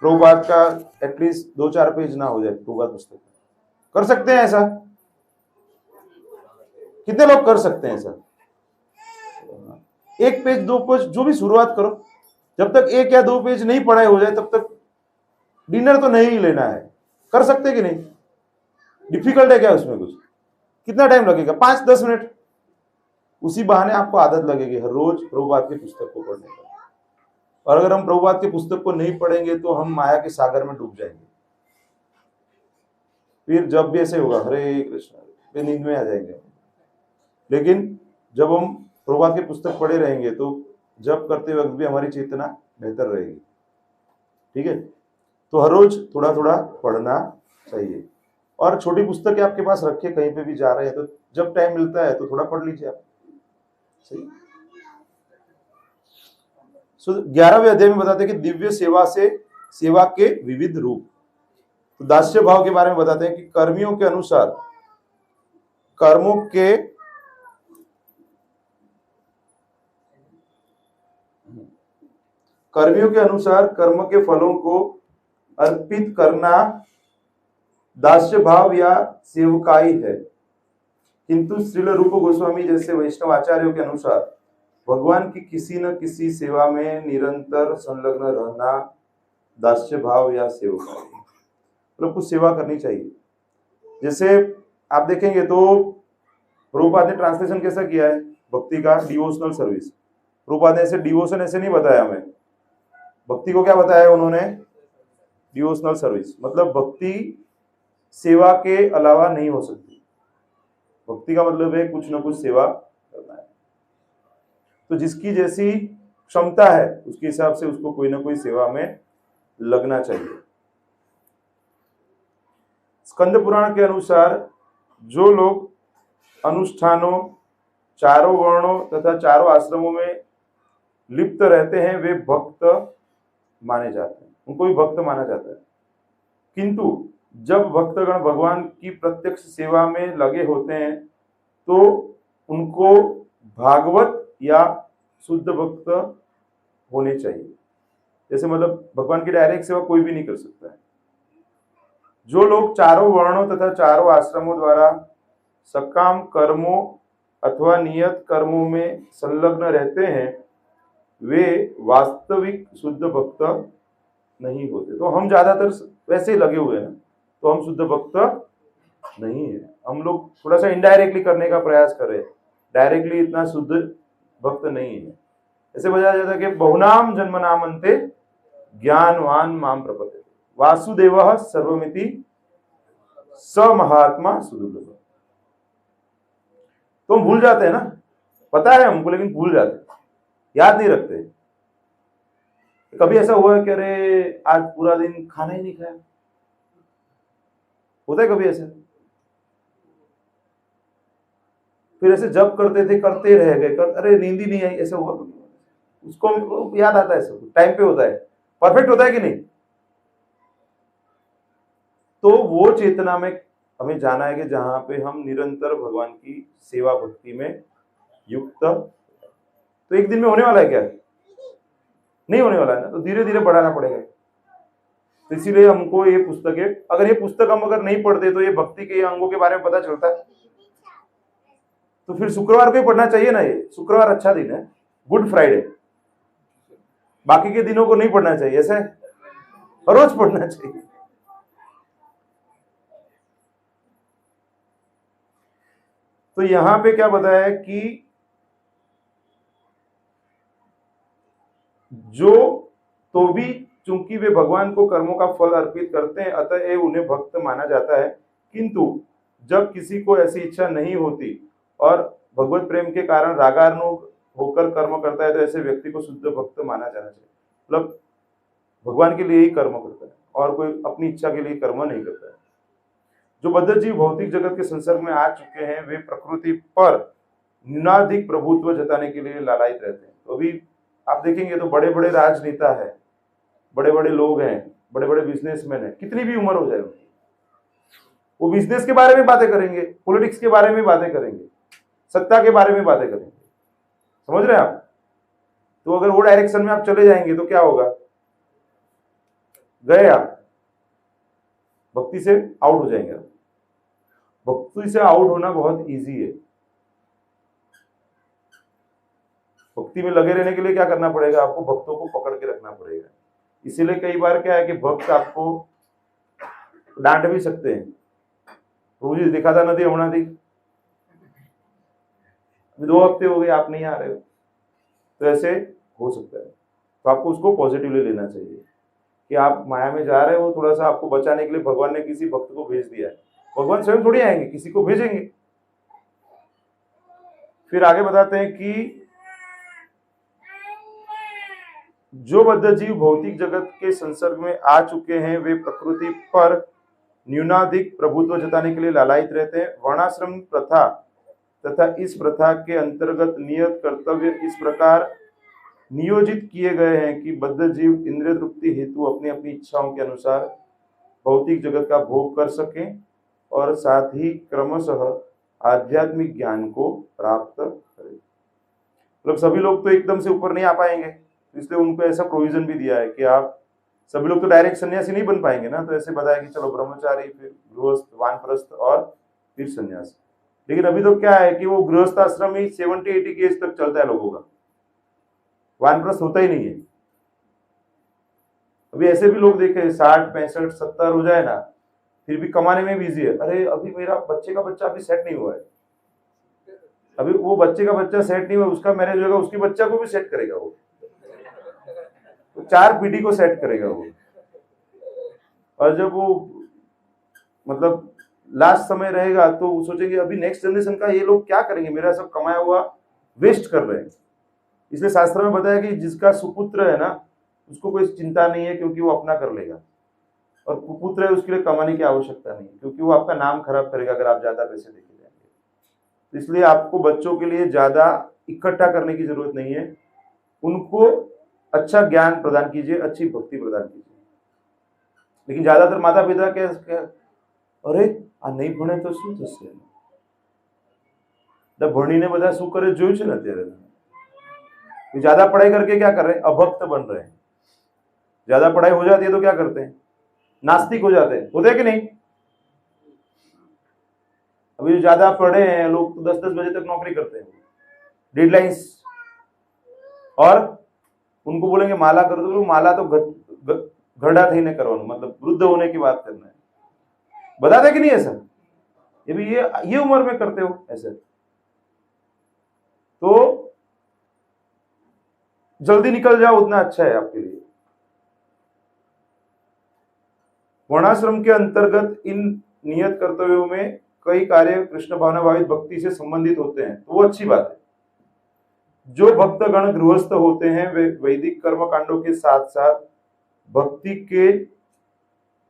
प्रभुपाद का at least 2-4 page ना हो जाए प्रभुपाद पुस्तक? कर सकते हैं ऐसा? कितने लोग कर सकते हैं ऐसा? 1 पेज 2 पेज जो भी शुरुआत करो, जब तक 1 या 2 पेज नहीं पढ़ाई हो जाए तब तक डिनर तो नहीं लेना है। कर सकते कि नहीं? डिफिकल्ट है क्या उसमें कुछ? कितना टाइम लगेगा? 5-10 मिनट। उसी बहाने आपको आदत लगेगी हर रोज प्रभुपाद की पुस्तक को पढ़ने का। और अगर हम प्रभुपाद की पुस्तक को नहीं पढ़ेंगे तो हम माया के सागर में डूब जाएंगे। फिर जब भी ऐसे होगा, हरे कृष्ण, फिर नींद में आ जाएंगे। लेकिन जब हम प्रभुपाद की पुस्तक पढ़े रहेंगे तो जब करते वक्त भी हमारी चेतना बेहतर रहेगी। ठीक है, तो हर रोज थोड़ा थोड़ा पढ़ना चाहिए। और छोटी पुस्तकें आपके पास रखिए, कहीं पे भी जा रहे हैं तो जब टाइम मिलता है तो थोड़ा पढ़ लीजिए आप। सही। 11वें अध्याय में बताते हैं कि दिव्य सेवा से सेवा के विविध रूप। तो दास्य भाव के बारे में बताते हैं कि कर्मियों के अनुसार कर्म के फलों को अर्पित करना दास्य भाव या सेवकाई है। किंतु श्रील रूप गोस्वामी जैसे वैष्णव आचार्यों के अनुसार भगवान की किसी न किसी सेवा में निरंतर संलग्न रहना दास्य भाव या सेवकाई, मतलब कुछ सेवा करनी चाहिए। जैसे आप देखेंगे तो प्रभुपाद ने ट्रांसलेशन कैसा किया है भक्ति का? Devotional service. प्रभुपाद ने ऐसे डिवोशन ऐसे नहीं बताया हमें। भक्ति को क्या बताया है उन्होंने? Devotional service. मतलब भक्ति सेवा के अलावा नहीं हो सकती। भक्ति का मतलब है कुछ ना कुछ सेवा करना है। तो जिसकी जैसी क्षमता है उसके हिसाब से उसको कोई ना कोई सेवा में लगना चाहिए। स्कंद पुराण के अनुसार जो लोग अनुष्ठानों, चारों वर्णों तथा चारों आश्रमों में लिप्त रहते हैं वे भक्त माने जाते हैं, उनको भी भक्त माना जाता है। किंतु जब भक्तगण भगवान की प्रत्यक्ष सेवा में लगे होते हैं तो उनको भागवत या शुद्ध भक्त होने चाहिए। जैसे मतलब भगवान की डायरेक्ट सेवा कोई भी नहीं कर सकता है। जो लोग चारों वर्णों तथा चारों आश्रमों द्वारा सकाम कर्मों अथवा नियत कर्मों में संलग्न रहते हैं वे वास्तविक शुद्ध भक्त नहीं होते। तो हम ज्यादातर वैसे ही लगे हुए हैं तो हम शुद्ध भक्त नहीं है। हम लोग थोड़ा सा इनडायरेक्टली करने का प्रयास कर रहे हैं, डायरेक्टली इतना शुद्ध भक्त नहीं है। ऐसे बताया जाता है कि बहुनाम जन्म नामन्ते ज्ञानवान माम प्रपद्यते वासुदेवः सर्वमिति स महात्मा सुदुर्लभ। तो हम भूल जाते हैं ना, पता है हमको लेकिन भूल जाते हैं, याद नहीं रखते। कभी ऐसा हुआ है कि अरे आज पूरा दिन खाना ही नहीं खाया? होता है कभी ऐसे? फिर ऐसे जब करते थे करते रह गए, अरे नींद ही नहीं आई, ऐसा हुआ? उसको याद आता है, सब टाइम पे होता है, परफेक्ट होता है कि नहीं? तो वो चेतना में हमें जाना है कि जहां पे हम निरंतर भगवान की सेवा भक्ति में युक्त। तो एक दिन में होने वाला है क्या? नहीं होने वाला है ना, तो धीरे धीरे बढ़ाना पड़ेगा। तो इसीलिए हमको ये पुस्तकें, अगर ये पुस्तक हम अगर नहीं पढ़ते तो ये भक्ति के अंगों के बारे में पता चलता है। तो फिर शुक्रवार को ही पढ़ना चाहिए ना। ये शुक्रवार अच्छा दिन है, गुड फ्राइडे, बाकी के दिनों को नहीं पढ़ना चाहिए। ऐसे रोज पढ़ना चाहिए। तो यहां पे क्या बताया है कि जो तो भी चूंकि वे भगवान को कर्मों का फल अर्पित करते हैं अतः उन्हें भक्त माना जाता है। किंतु जब किसी को ऐसी इच्छा नहीं होती और भगवत प्रेम के कारण रागान्वित होकर कर्म करता है तो ऐसे व्यक्ति को शुद्ध भक्त माना जाना चाहिए। मतलब भगवान के लिए ही कर्म करता है और कोई अपनी इच्छा के लिए कर्म नहीं करता है। जो बद्ध जीव भौतिक जगत के संसर्ग में आ चुके हैं वे प्रकृति पर न्यूनाधिक प्रभुत्व जताने के लिए लालायित रहते हैं। तो अभी आप देखेंगे तो बड़े बड़े राजनेता है, बड़े बड़े लोग हैं, बड़े बड़े बिजनेसमैन है, कितनी भी उम्र हो जाए वो बिजनेस के बारे में बातें करेंगे, पॉलिटिक्स के बारे में बातें करेंगे, सत्ता के बारे में बातें करेंगे। समझ रहे हैं आप? तो अगर वो डायरेक्शन में आप चले जाएंगे तो क्या होगा? गए आप, भक्ति से आउट हो जाएंगे आप। भक्ति से आउट होना बहुत इजी है। भक्ति में लगे रहने के लिए क्या करना पड़ेगा, आपको भक्तों को पकड़ के रखना पड़ेगा। इसीलिए कई बार क्या है कि भक्त आपको डांट भी सकते हैं, रोज दिखाता नदी होना थी, 2 हफ्ते हो गए आप नहीं आ रहे हो, तो ऐसे हो सकता है। तो आपको उसको पॉजिटिवली लेना चाहिए कि आप माया में जा रहे हो, थोड़ा सा आपको बचाने के लिए भगवान ने किसी भक्त को भेज दिया है। भगवान स्वयं थोड़ी आएंगे, किसी को भेजेंगे। फिर आगे बताते हैं कि जो बद्ध जीव भौतिक जगत के संसर्ग में आ चुके हैं, वे प्रकृति पर न्यूनाधिक प्रभुत्व जताने के लिए लालायित रहते हैं। वर्णाश्रम प्रथा तथा इस प्रथा के अंतर्गत नियत कर्तव्य इस प्रकार नियोजित किए गए हैं कि बद्ध जीव इंद्रिय तृप्ति हेतु अपनी अपनी इच्छाओं के अनुसार भौतिक जगत का भोग कर सकें और साथ ही क्रमशः आध्यात्मिक ज्ञान को प्राप्त करें। मतलब सभी लोग तो एकदम से ऊपर नहीं आ पाएंगे, इसलिए उनको ऐसा प्रोविजन भी दिया है कि आप सभी लोग तो डायरेक्ट सन्यासी नहीं बन पाएंगे ना, तो ऐसे बताया कि चलो ब्रह्मचारी, फिर गृहस्थ, वानप्रस्थ और फिर सन्यासी। लेकिन अभी तो क्या है कि वो गृहस्थ आश्रम ही 70-80 की एज तक चलता है लोगों का, वानप्रस्थ होता ही नहीं है। अभी ऐसे भी लोग देखे 60, 65, 70 हो जाए ना, फिर भी कमाने में बिजी है। अरे अभी मेरा बच्चे का बच्चा अभी सेट नहीं हुआ है, अभी वो बच्चे का बच्चा सेट नहीं हुआ, उसका मैरिज होगा, उसके बच्चा को भी सेट करेगा वो, तो 4 पीढ़ी को सेट करेगा वो। और जब वो मतलब लास्ट समय रहेगा तो वो सोचेंगे अभी नेक्स्ट जनरेशन का ये लोग क्या करेंगे, मेरा सब कमाया हुआ वेस्ट कर रहे हैं। इसलिए शास्त्र में बताया कि जिसका सुपुत्र है ना, उसको कोई चिंता नहीं है, क्योंकि वो अपना कर लेगा, और कुपुत्र है उसके लिए कमाने की आवश्यकता नहीं, क्योंकि वो आपका नाम खराब करेगा अगर आप ज्यादा पैसे देके जाएंगे। इसलिए आपको बच्चों के लिए ज्यादा इकट्ठा करने की जरूरत नहीं है, उनको अच्छा ज्ञान प्रदान कीजिए, अच्छी भक्ति प्रदान कीजिए। लेकिन ज्यादातर माता पिता क्या अरे आ नहीं भणे तो શું થશે, भणीने બધા શું કરે જોયું છે ને અત્યારે। ज्यादा पढ़ाई करके क्या कर रहे हैं, अभक्त बन रहे हैं। ज्यादा पढ़ाई हो जाती है तो क्या करते हैं, नास्तिक हो जाते हैं, होते हैं कि नहीं। अभी जो ज्यादा पढ़े हैं लोग तो 10-10 बजे तक नौकरी करते हैं, डेडलाइंस, और उनको बोलेंगे माला कर दो, माला तो घड़ा थઈને करवानो, मतलब वृद्ध होने की बात करना है। बताते कि नहीं ऐसा, ये भी ये उम्र में करते हो ऐसे, तो जल्दी निकल जाओ उतना अच्छा है आपके लिए। वर्णाश्रम के अंतर्गत इन नियत कर्तव्यों में कई कार्य कृष्ण भावना भावित भक्ति से संबंधित होते हैं, तो वो अच्छी बात है। जो भक्तगण गृहस्थ होते हैं वे वैदिक कर्म कांडों के साथ साथ भक्ति के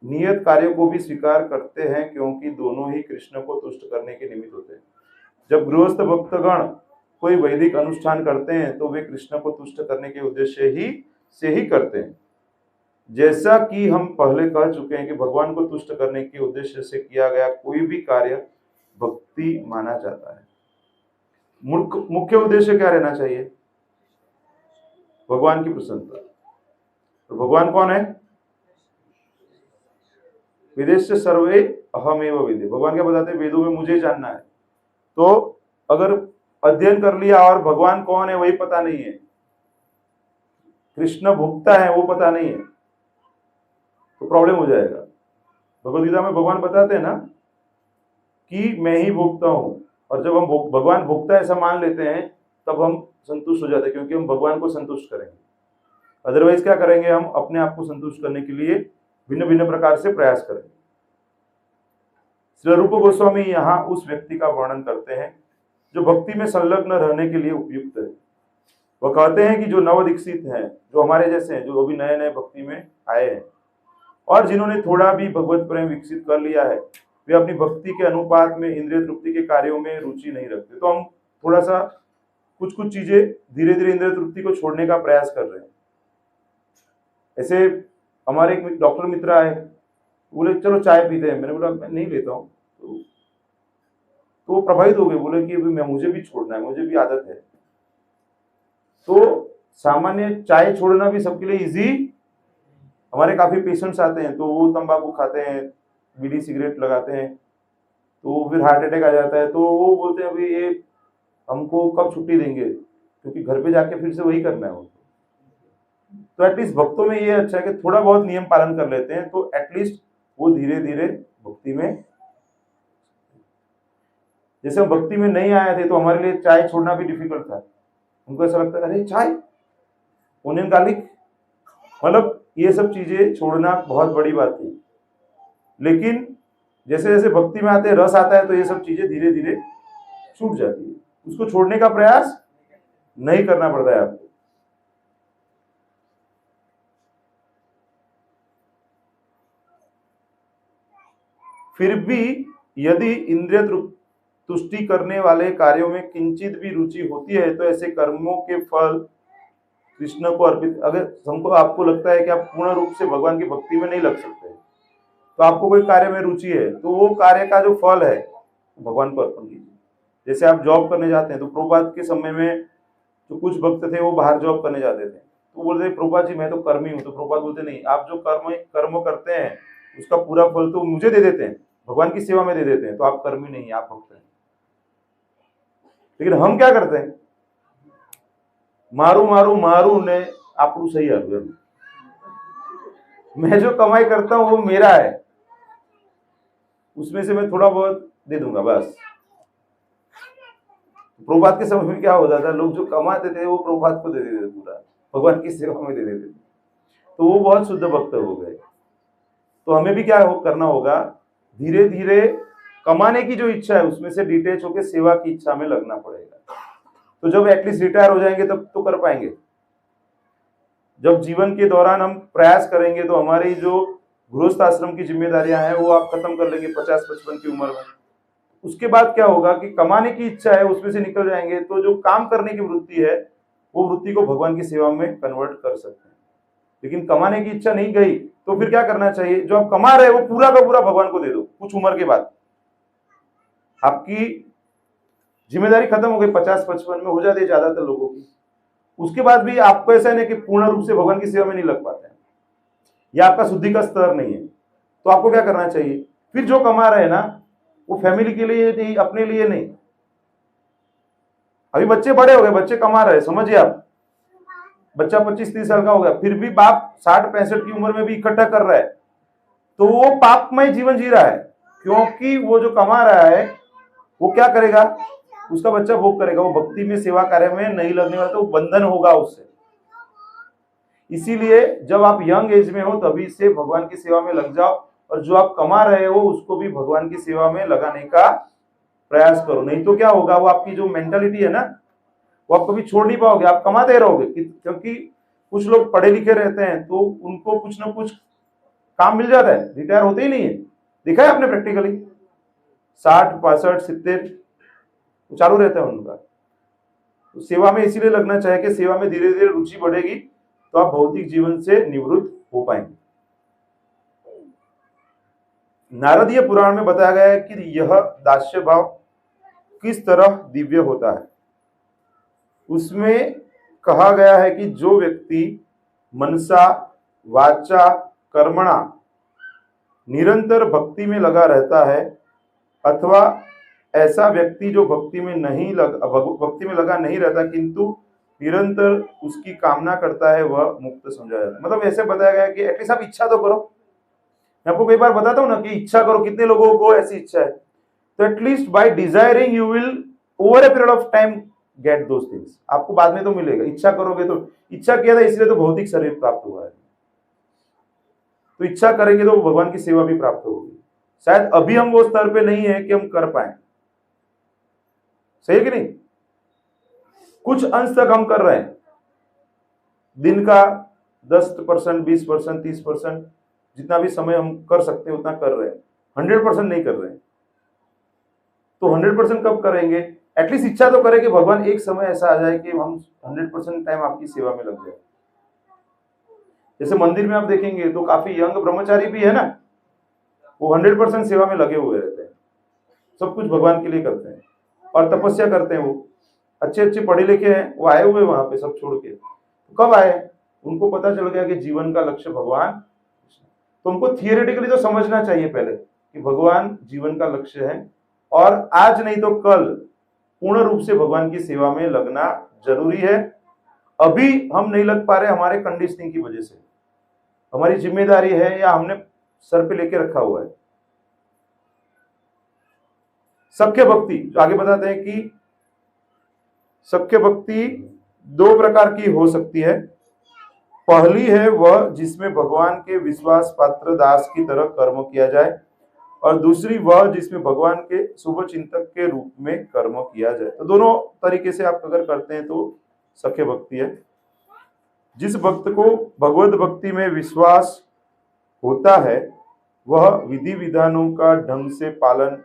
नियत कार्यों को भी स्वीकार करते हैं, क्योंकि दोनों ही कृष्ण को तुष्ट करने के निमित्त होते हैं। जब गृहस्थ भक्तगण कोई वैदिक अनुष्ठान करते हैं तो वे कृष्ण को तुष्ट करने के उद्देश्य से ही करते हैं। जैसा कि हम पहले कह चुके हैं कि भगवान को तुष्ट करने के उद्देश्य से किया गया कोई भी कार्य भक्ति माना जाता है। मुख्य उद्देश्य क्या रहना चाहिए, भगवान की प्रसन्नता। तो भगवान कौन है, वेदेश सर्वे अहमेव वेदे, भगवान क्या बताते हैं, वेदों में मुझे जानना है। तो अगर अध्ययन कर लिया और भगवान कौन है वही पता नहीं है, कृष्ण भोक्ता है वो पता नहीं है, तो प्रॉब्लम हो जाएगा। भगवद गीता में भगवान बताते हैं ना कि मैं ही भोक्ता हूं, और जब हम भगवान भोक्ता ऐसा मान लेते हैं तब हम संतुष्ट हो जाते हैं, क्योंकि हम भगवान को संतुष्ट करेंगे। अदरवाइज क्या करेंगे, हम अपने आप को संतुष्ट करने के लिए भिन्न भिन्न प्रकार से प्रयास करेंगे। श्री रूप गोस्वामी यहाँ उस व्यक्ति का वर्णन करते हैं जो भक्ति में संलग्न रहने के लिए उपयुक्त है। वह कहते हैं कि जो नव दीक्षित हैं, जो हमारे जैसे हैं, जो अभी नए नए भक्ति में आए हैं और जिन्होंने थोड़ा भी भगवत प्रेम विकसित कर लिया है, वे अपनी भक्ति के अनुपात में इंद्रिय तृप्ति के कार्यों में रुचि नहीं रखते। तो हम थोड़ा सा कुछ चीजें धीरे धीरे इंद्रिय तृप्ति को छोड़ने का प्रयास कर रहे हैं। ऐसे हमारे एक डॉक्टर मित्र आए, बोले चलो चाय पीते हैं। मैंने बोला मैं नहीं लेता हूँ, तो वो प्रभावित हो गए, बोले कि अभी मुझे भी छोड़ना है, मुझे भी आदत है। तो सामान्य चाय छोड़ना भी सबके लिए इजी हमारे काफी पेशेंट्स आते हैं तो वो तंबाकू खाते हैं, बीड़ी सिगरेट लगाते हैं, तो फिर हार्ट अटैक आ जाता है, तो वो बोलते हैं अभी ये हमको कब छुट्टी देंगे, क्योंकि घर पे जाके फिर से वही करना है उनको। तो एटलीस्ट भक्तों में ये अच्छा है कि थोड़ा बहुत नियम पालन कर लेते हैं, तो एटलीस्ट वो धीरे धीरे भक्ति में, जैसे हम भक्ति में नहीं आए थे तो हमारे लिए चाय छोड़ना भी डिफिकल्ट था। उनको ऐसा लगता है अरे चाय, ओनियन गार्लिक, मतलब ये सब चीजें छोड़ना बहुत बड़ी बात थी। लेकिन जैसे जैसे भक्ति में आते हैं, रस आता है, तो ये सब चीजें धीरे धीरे छूट जाती है। उसको छोड़ने का प्रयास नहीं करना पड़ता है आपको। फिर भी यदि इंद्रिय तुष्टि करने वाले कार्यों में किंचित भी रुचि होती है तो ऐसे कर्मों के फल कृष्ण को अर्पित। अगर हमको आपको लगता है कि आप पूर्ण रूप से भगवान की भक्ति में नहीं लग सकते, तो आपको कोई कार्य में रुचि है, तो वो कार्य का जो फल है भगवान को अर्पण कीजिए। जैसे आप जॉब करने जाते हैं, तो प्रभुपाद के समय में जो कुछ भक्त थे वो बाहर जॉब करने जाते थे, तो बोलते प्रभुपाद जी मैं तो कर्मी हूँ। तो प्रभुपाद बोलते नहीं, आप जो कर्म करते हैं उसका पूरा फल तो मुझे दे देते हैं, भगवान की सेवा में दे देते हैं, तो आप कर्मी नहीं, आप भक्त हैं। लेकिन हम क्या करते हैं, मारू मारू मारू ने आपको सही है, मैं जो कमाई करता हूं वो मेरा है, उसमें से मैं थोड़ा बहुत दे दूंगा बस। प्रभुपाद के समय में क्या होता था, लोग जो कमाते थे वो प्रभुपाद को दे देते थे, पूरा भगवान की सेवा में दे देते थे, तो वो बहुत शुद्ध भक्त हो गए। तो हमें भी क्या करना होगा, धीरे धीरे कमाने की जो इच्छा है उसमें से डिटेच होकर सेवा की इच्छा में लगना पड़ेगा। तो जब एटलीस्ट रिटायर हो जाएंगे तब तो कर पाएंगे। जब जीवन के दौरान हम प्रयास करेंगे तो हमारी जो गृहस्थ आश्रम की जिम्मेदारियां हैं वो आप खत्म कर लेंगे 50-55 की उम्र में। उसके बाद क्या होगा कि कमाने की इच्छा है उसमें से निकल जाएंगे, तो जो काम करने की वृत्ति है वो वृत्ति को भगवान की सेवा में कन्वर्ट कर सकते हैं। लेकिन कमाने की इच्छा नहीं गई तो फिर क्या करना चाहिए, जो आप कमा रहे हो वो पूरा का पूरा भगवान को दे दो। कुछ उम्र के बाद आपकी जिम्मेदारी खत्म हो गई, 50-55 में हो जाती है ज्यादातर लोगों की। उसके बाद भी आपको ऐसा नहीं कि पूर्ण रूप से भगवान की सेवा में नहीं लग पाते हैं, या आपका शुद्धि का स्तर नहीं है, तो आपको क्या करना चाहिए, फिर जो कमा रहे हैं ना वो फैमिली के लिए नहीं, अपने लिए नहीं। अभी बच्चे बड़े हो गए, बच्चे कमा रहे हैं, समझिए आप, बच्चा 25-30 साल का हो गया, फिर भी बाप 60-65 की उम्र में भी इकट्ठा कर रहा है, तो वो पापमय जीवन जी रहा है, क्योंकि वो जो कमा रहा है वो क्या करेगा, उसका बच्चा भोग करेगा, वो भक्ति में सेवा कार्य में नहीं लगने वाला, तो बंधन होगा उससे। इसीलिए जब आप यंग एज में हो तभी से भगवान की सेवा में लग जाओ, और जो आप कमा रहे हो उसको भी भगवान की सेवा में लगाने का प्रयास करो। नहीं तो क्या होगा, वो आपकी जो मेंटालिटी है ना वो आप कभी छोड़ नहीं पाओगे, आप कमाते रहोगे। क्योंकि कुछ लोग पढ़े लिखे रहते हैं तो उनको कुछ ना कुछ काम मिल जाता है, रिटायर होते ही नहीं है। देखा है आपने प्रैक्टिकली, 60-65-70 चालू रहता है उनका। तो सेवा में इसीलिए लगना चाहिए कि सेवा में धीरे धीरे रुचि बढ़ेगी तो आप भौतिक जीवन से निवृत्त हो पाएंगे। नारदीय पुराण में बताया गया है कि यह दास्य भाव किस तरह दिव्य होता है। उसमें कहा गया है कि जो व्यक्ति मनसा वाचा कर्मणा निरंतर भक्ति में लगा रहता है, अथवा ऐसा व्यक्ति जो भक्ति में लगा नहीं रहता किंतु निरंतर उसकी कामना करता है, वह मुक्त समझा जाता है। मतलब ऐसे बताया गया कि एटलीस्ट आप इच्छा तो करो। मैं आपको कई बार बताता हूं ना कि इच्छा करो, कितने लोगों को ऐसी इच्छा है, तो at least by desiring you will over a period of time get those things. आपको बाद में तो मिलेगा, इच्छा करोगे तो। इच्छा किया था इसलिए तो भौतिक शरीर प्राप्त हुआ है, तो इच्छा करेंगे तो भगवान की सेवा भी प्राप्त होगी। शायद अभी हम वो स्तर पे नहीं है कि हम कर पाए, सही है कि नहीं। कुछ अंश तक हम कर रहे हैं, दिन का 10%, 20%, 30%, जितना भी समय हम कर सकते हैं उतना कर रहे हैं, 100% नहीं कर रहे हैं। तो 100% कब करेंगे, एटलीस्ट इच्छा तो करें कि भगवान एक समय ऐसा आ जाए कि हम 100% टाइम आपकी सेवा में लग जाए। जैसे मंदिर में आप देखेंगे तो काफी यंग ब्रह्मचारी भी है ना, वो 100% सेवा में लगे हुए रहते हैं, सब कुछ भगवान के लिए करते हैं और तपस्या करते हैं। वो अच्छे अच्छे पढ़े लिखे हैं, वो आए हुए वहां पे सब छोड़ के। तो कब आए, उनको पता चल गया कि जीवन का लक्ष्य भगवान तो हमको थियोरेटिकली तो समझना चाहिए पहले कि भगवान जीवन का लक्ष्य है और आज नहीं तो कल पूर्ण रूप से भगवान की सेवा में लगना जरूरी है। अभी हम नहीं लग पा रहे हमारे कंडीशनिंग की वजह से, हमारी जिम्मेदारी है या हमने सर पे लेके रखा हुआ है। सख्य भक्ति जो आगे बताते हैं कि सख्य भक्ति दो प्रकार की हो सकती है। पहली है वह जिसमें भगवान के विश्वास पात्र दास की तरह कर्म किया जाए, और दूसरी वह जिसमें भगवान के शुभ चिंतक के रूप में कर्म किया जाए। तो दोनों तरीके से आप अगर करते हैं तो सख्य भक्ति है। जिस भक्त को भगवत भक्ति में विश्वास होता है वह विधि विधानों का ढंग से पालन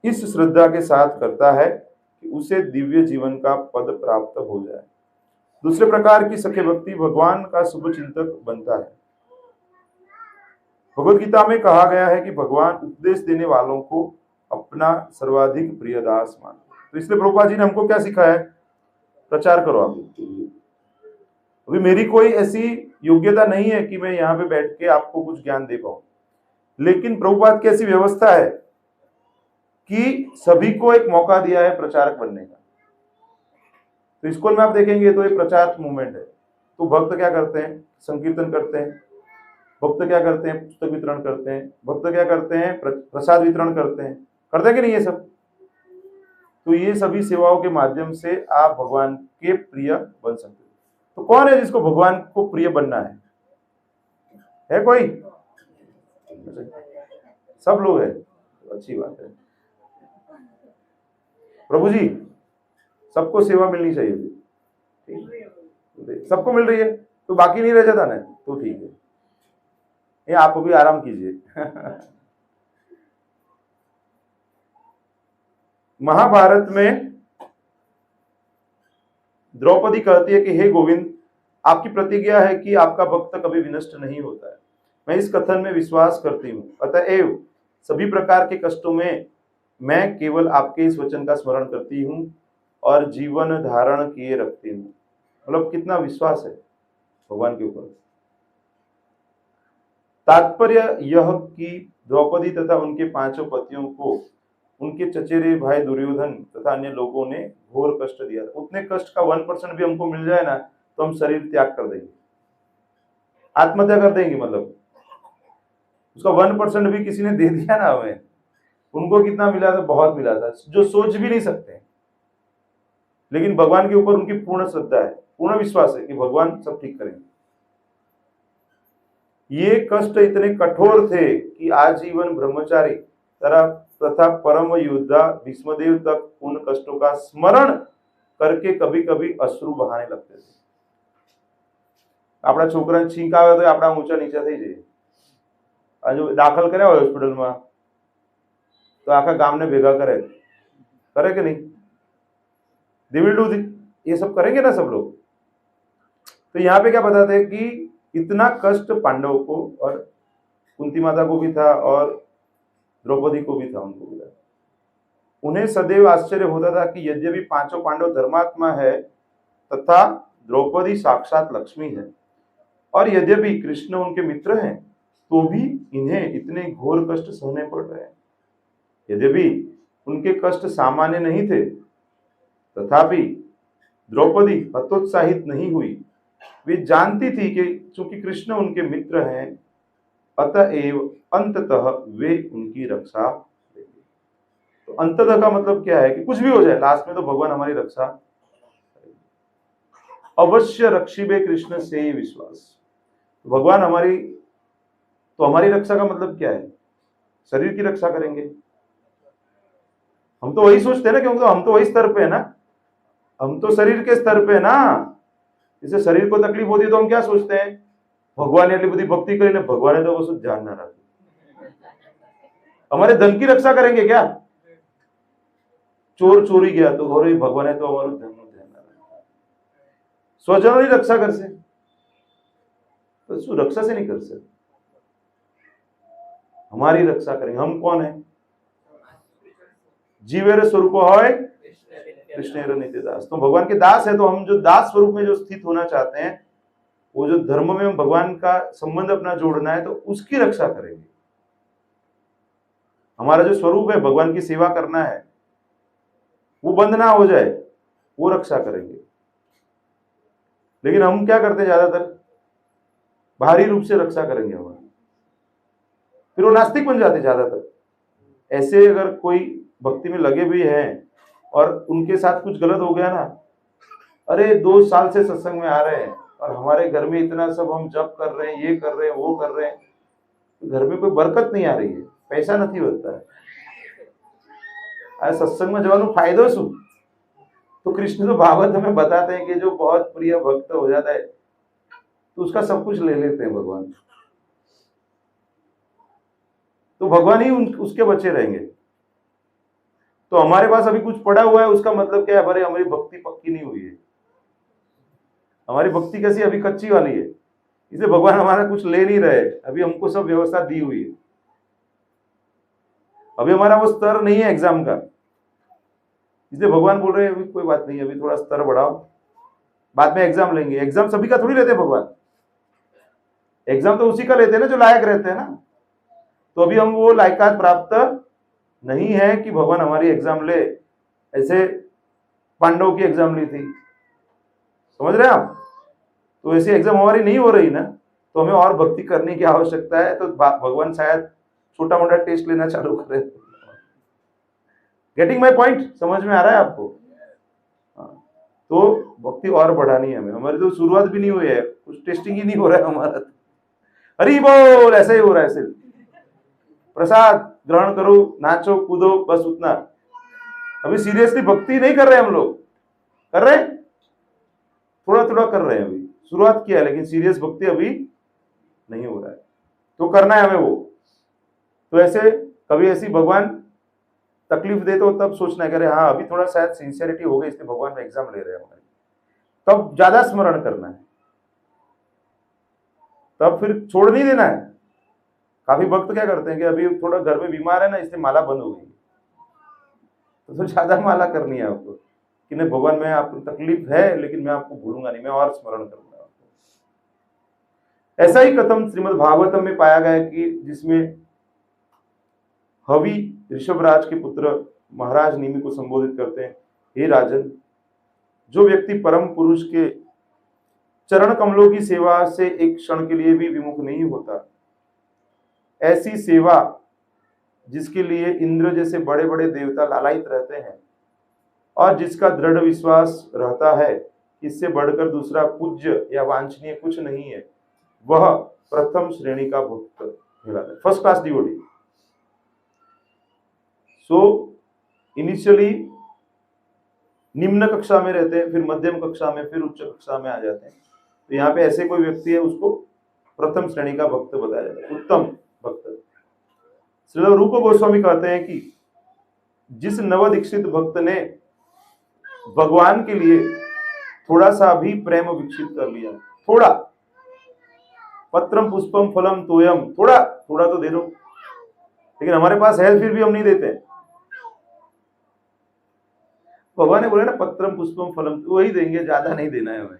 इस श्रद्धा के साथ करता है कि उसे दिव्य जीवन का पद प्राप्त हो जाए। दूसरे प्रकार की सख्य भक्ति भगवान का शुभ चिंतक बनता है। भगवद गीता में कहा गया है कि भगवान उपदेश देने वालों को अपना सर्वाधिक प्रिय दास मानते हैं। तो इसलिए प्रभुपाद जी ने हमको क्या सिखाया है? प्रचार करो आप। अभी मेरी कोई ऐसी योग्यता नहीं है कि मैं यहाँ पे बैठ के आपको कुछ ज्ञान दे पाऊं, लेकिन प्रभुपाद की ऐसी व्यवस्था है कि सभी को एक मौका दिया है प्रचारक बनने का। तो स्कूल में आप देखेंगे तो एक प्रचार मूवमेंट है। तो भक्त क्या करते हैं? संकीर्तन करते हैं। भक्त क्या करते हैं? पुस्तक वितरण करते हैं। भक्त क्या करते हैं? प्रसाद वितरण करते हैं। करते हैं कि नहीं ये सब? तो ये सभी सेवाओं के माध्यम से आप भगवान के प्रिय बन सकते हो। तो कौन है जिसको भगवान को प्रिय बनना है कोई? सब लोग है, अच्छी बात है। प्रभु जी सबको सेवा मिलनी चाहिए, सबको मिल रही है तो बाकी नहीं रह जाता ना, तो ठीक है। ये आप अभी आराम कीजिए। महाभारत में द्रौपदी कहती है कि हे गोविंद, आपकी प्रतिज्ञा है कि आपका भक्त कभी विनष्ट नहीं होता है। मैं इस कथन में विश्वास करती हूँ, अतएव सभी प्रकार के कष्टों में मैं केवल आपके इस वचन का स्मरण करती हूँ और जीवन धारण किए रखती हूँ। मतलब कितना विश्वास है भगवान के ऊपर। तात्पर्य यह कि द्रौपदी तथा उनके पांचों पतियों को उनके चचेरे भाई दुर्योधन तथा अन्य लोगों ने घोर कष्ट दिया। उतने कष्ट का 1% भी हमको मिल जाए ना तो हम शरीर त्याग कर देंगे, आत्महत्या कर देंगे। मतलब उसका 1% भी किसी ने दे दिया ना हमें, उनको कितना मिला था? बहुत मिला था, जो सोच भी नहीं सकते। लेकिन भगवान के ऊपर उनकी पूर्ण श्रद्धा है, पूर्ण विश्वास है कि भगवान सब ठीक करेंगे। ये कष्ट इतने कठोर थे कि आजीवन ब्रह्मचारी तथा परम योद्धा भीष्मदेव तक उन कष्टों का स्मरण करके कभी कभी अश्रु बहाने लगते थे। આપણા છોકરાને છીંક આવે તો આપણા ઊંચા નીચા થઈ જાય। હજુ દાખલ કર્યા હોય હોસ્પિટલમાં તો આખા ગામને ભેગા કરે કે नहीं? They will do ये सब करेंगे ना सब लोग। तो यहाँ पे क्या बताते हैं कि इतना कष्ट पांडवों को और कुंती माता को भी था और द्रौपदी को भी था, उनको भी था। उन्हें सदैव आश्चर्य होता था कि यद्यपि पांचों पांडव धर्मात्मा है तथा द्रौपदी साक्षात लक्ष्मी है और यद्यपि कृष्ण उनके मित्र हैं तो भी इन्हें इतने घोर कष्ट सहने पड़ रहे हैं। यद्यपि उनके कष्ट सामान्य नहीं थे तथापि द्रौपदी हतोत्साहित नहीं हुई। वे जानती थी कि चूंकि कृष्ण उनके मित्र हैं अतएव अंततः वे उनकी रक्षा करेंगे। तो अंततः का मतलब क्या है कि कुछ भी हो जाए लास्ट में तो भगवान हमारी रक्षा अवश्य रक्षिबे कृष्ण से ही विश्वास। भगवान हमारी रक्षा का मतलब क्या है? शरीर की रक्षा करेंगे। हम तो वही सोचते हैं ना, क्योंकि हम तो वही स्तर पे है ना, हम तो शरीर के स्तर पे है ना। जैसे शरीर को तकलीफ होती है तो हम क्या सोचते हैं? भगवान એટલી બધી भक्ति કરીને भगवान तो कुछ ध्यान ना रखे। हमारे धन की रक्षा करेंगे क्या? चोर चोरी गया तो और भगवान तो हमारे धन નું ધ્યાન ના રાખે। स्वजनों रक्षा करશે तो શું रक्षा से नहीं कर सकते? हमारी रक्षा करेंगे। हम कौन है? जीवेर स्वरूप होय कृष्णेर नित्य दास। तो भगवान के दास है, तो हम जो दास स्वरूप में जो स्थित होना चाहते हैं वो जो धर्म में भगवान का संबंध अपना जोड़ना है तो उसकी रक्षा करेंगे। हमारा जो स्वरूप है भगवान की सेवा करना है, वो बंद ना हो जाए, वो रक्षा करेंगे। लेकिन हम क्या करते हैं, ज्यादातर बाहरी रूप से रक्षा करेंगे हमारी, फिर वो नास्तिक बन जाते ज्यादातर। ऐसे अगर कोई भक्ति में लगे भी हैं और उनके साथ कुछ गलत हो गया ना, अरे 2 साल से सत्संग में आ रहे हैं और हमारे घर में इतना सब हम जप कर रहे हैं, ये कर रहे हैं, वो कर रहे हैं, तो घर में कोई बरकत नहीं आ रही है, पैसा नहीं होता है। आज सत्संग में जवानों फायदो शू? तो कृष्ण तो भागवत हमें बताते हैं कि जो बहुत प्रिय भक्त हो जाता है तो उसका सब कुछ ले लेते हैं भगवान, तो भगवान ही उसके बच्चे रहेंगे। तो हमारे पास अभी कुछ पड़ा हुआ है, उसका मतलब क्या है? अरे हमारी भक्ति पक्की नहीं हुई है, हमारी भक्ति कैसी अभी कच्ची वाली है, इसलिए भगवान हमारा कुछ ले नहीं रहे। अभी हमको सब व्यवस्था दी हुई है, अभी हमारा वो स्तर नहीं है एग्जाम का, इसलिए भगवान बोल रहे हैं अभी कोई बात नहीं, अभी थोड़ा स्तर बढ़ाओ, बाद में एग्जाम लेंगे। एग्जाम सभी का थोड़ी लेते हैं भगवान, एग्जाम तो उसी का लेते हैं ना जो लायक रहते हैं ना। तो अभी हम वो लायकात प्राप्त नहीं है कि भगवान हमारी एग्जाम ले। ऐसे पांडवों की एग्जाम ली थी, समझ रहे हैं आप? तो ऐसी एग्जाम हमारी नहीं हो रही ना, तो हमें और भक्ति करने की आवश्यकता है। तो भगवान शायद छोटा मोटा टेस्ट लेना चालू करें। Getting my point? समझ में आ रहा है आपको? हाँ, तो भक्ति और बढ़ानी है हमें। हमारी तो शुरुआत भी नहीं हुई है, कुछ टेस्टिंग ही नहीं हो रहा है हमारा। हरी बोल, ऐसे ही हो रहा है, सिर्फ प्रसाद ग्रहण करो, नाचो कूदो, बस उतना। अभी सीरियसली भक्ति नहीं कर रहे हम लोग, कर रहे हैं थोड़ा थोड़ा कर रहे हैं, अभी शुरुआत किया है, लेकिन सीरियस भक्ति अभी नहीं हो रहा है। तो करना है हमें वो। तो ऐसे कभी ऐसी भगवान तकलीफ दे तो तब सोचना है कि अरे हाँ अभी थोड़ा शायद सिंसियरिटी हो गई, इसलिए भगवान में एग्जाम ले रहे हैं हमारे, तब ज्यादा स्मरण करना है, तब फिर छोड़ नहीं देना है। काफी भक्त क्या करते हैं कि अभी थोड़ा घर में बीमार है ना, इसलिए माला बंद हो गई, तो ज्यादा माला करनी है आपको कि नहीं भगवान में आपको तकलीफ है लेकिन मैं आपको भूलूंगा नहीं, मैं और स्मरण करूंगा आपको। ऐसा ही कथन श्रीमद् भागवतम में पाया गया कि जिसमें हवि ऋषभराज के पुत्र महाराज निमि को संबोधित करते हैं, हे राजन, जो व्यक्ति परम पुरुष के चरण कमलों की सेवा से एक क्षण के लिए भी विमुख नहीं होता, ऐसी सेवा जिसके लिए इंद्र जैसे बड़े बड़े देवता लालायित रहते हैं और जिसका दृढ़ विश्वास रहता है इससे बढ़कर दूसरा पूज्य या वांछनीय कुछ नहीं है, वह प्रथम श्रेणी का भक्त कहलाता है, first class devotee. So initially निम्न कक्षा में रहते हैं, फिर मध्यम कक्षा में, फिर उच्च कक्षा में आ जाते हैं। तो यहाँ पे ऐसे कोई व्यक्ति है उसको प्रथम श्रेणी का भक्त बताया जाता है, उत्तम भक्त। श्री रूप गोस्वामी कहते हैं कि जिस नवदीक्षित भक्त ने भगवान के लिए थोड़ा सा भी प्रेम विकसित कर लिया, थोड़ा, पत्रम पुष्पम फलम तोयम, थोड़ा थोड़ा तो दे दो, लेकिन हमारे पास है फिर भी हम नहीं देते। भगवान ने बोला ना पत्रम पुष्पम फलम, तो वही देंगे, ज्यादा नहीं देना है हमें।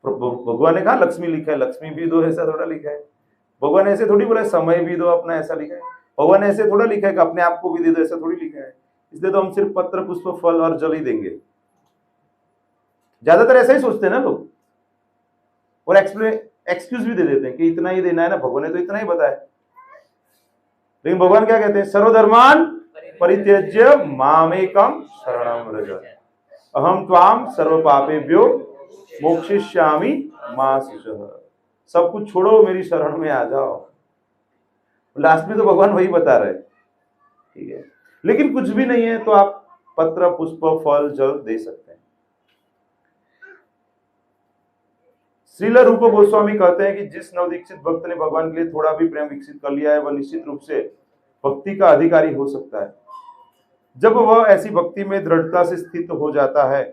भगवान ने कहा लक्ष्मी लिखा है, लक्ष्मी भी दो, ऐसा थोड़ा लिखा है। भगवान ने ऐसे थोड़ी बोला समय भी दो अपना, ऐसा लिखा है। भगवान ने ऐसे थोड़ा लिखा है कि अपने आप को भी दे दो, ऐसा थोड़ी लिखा है। इसलिए तो हम सिर्फ पत्र पुष्प फल और जल ही देंगे। ज्यादातर ऐसा ही सोचते हैं ना लोग, और एक्सक्यूज भी दे देते हैं कि इतना ही देना है ना, भगवान ने तो इतना ही बताया। लेकिन भगवान क्या कहते हैं, सर्वधर्मान परित्यज्य मामेकम शरणम व्रज अहम त्वाम सर्व पापेभ्यो मोक्षयिष्यामि मा शुचः। सब कुछ छोड़ो, मेरी शरण में आ जाओ। लास्ट में तो भगवान वही बता रहे, ठीक है। लेकिन कुछ भी नहीं है तो आप पत्र पुष्प फल जल दे सकते हैं। श्रील रूप गोस्वामी कहते हैं कि जिस नवदीक्षित भक्त ने भगवान के लिए थोड़ा भी प्रेम विकसित कर लिया है वह निश्चित रूप से भक्ति का अधिकारी हो सकता है। जब वह ऐसी भक्ति में दृढ़ता से स्थित हो जाता है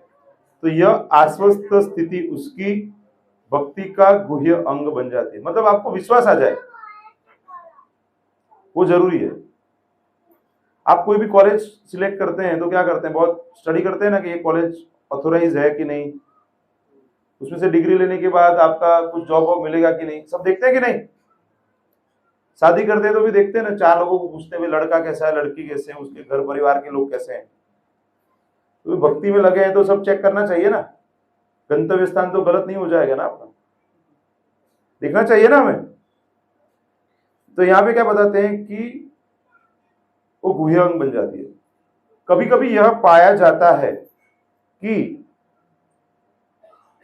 तो यह आश्वस्त स्थिति उसकी भक्ति का गुह्य अंग बन जाती है। मतलब आपको विश्वास आ जाए, वो जरूरी है। आप कोई भी कॉलेज सिलेक्ट करते हैं तो क्या करते हैं, बहुत स्टडी करते हैं ना कि ये कॉलेज ऑथोराइज है कि नहीं, उसमें से डिग्री लेने के बाद आपका कुछ जॉब वॉब मिलेगा कि नहीं, सब देखते हैं कि नहीं। शादी करते हैं तो भी देखते हैं ना, 4 लोगों को पूछते हैं लड़का कैसा है, लड़की कैसे है, उसके घर परिवार के लोग कैसे हैं। तो भक्ति में लगे हैं तो सब चेक करना चाहिए ना, गंतव्य स्थान तो गलत नहीं हो जाएगा ना आपका, देखना चाहिए ना हमें। तो यहाँ पे क्या बताते हैं कि वो गुह्य अंग बन जाती है। कभी कभी यह पाया जाता है कि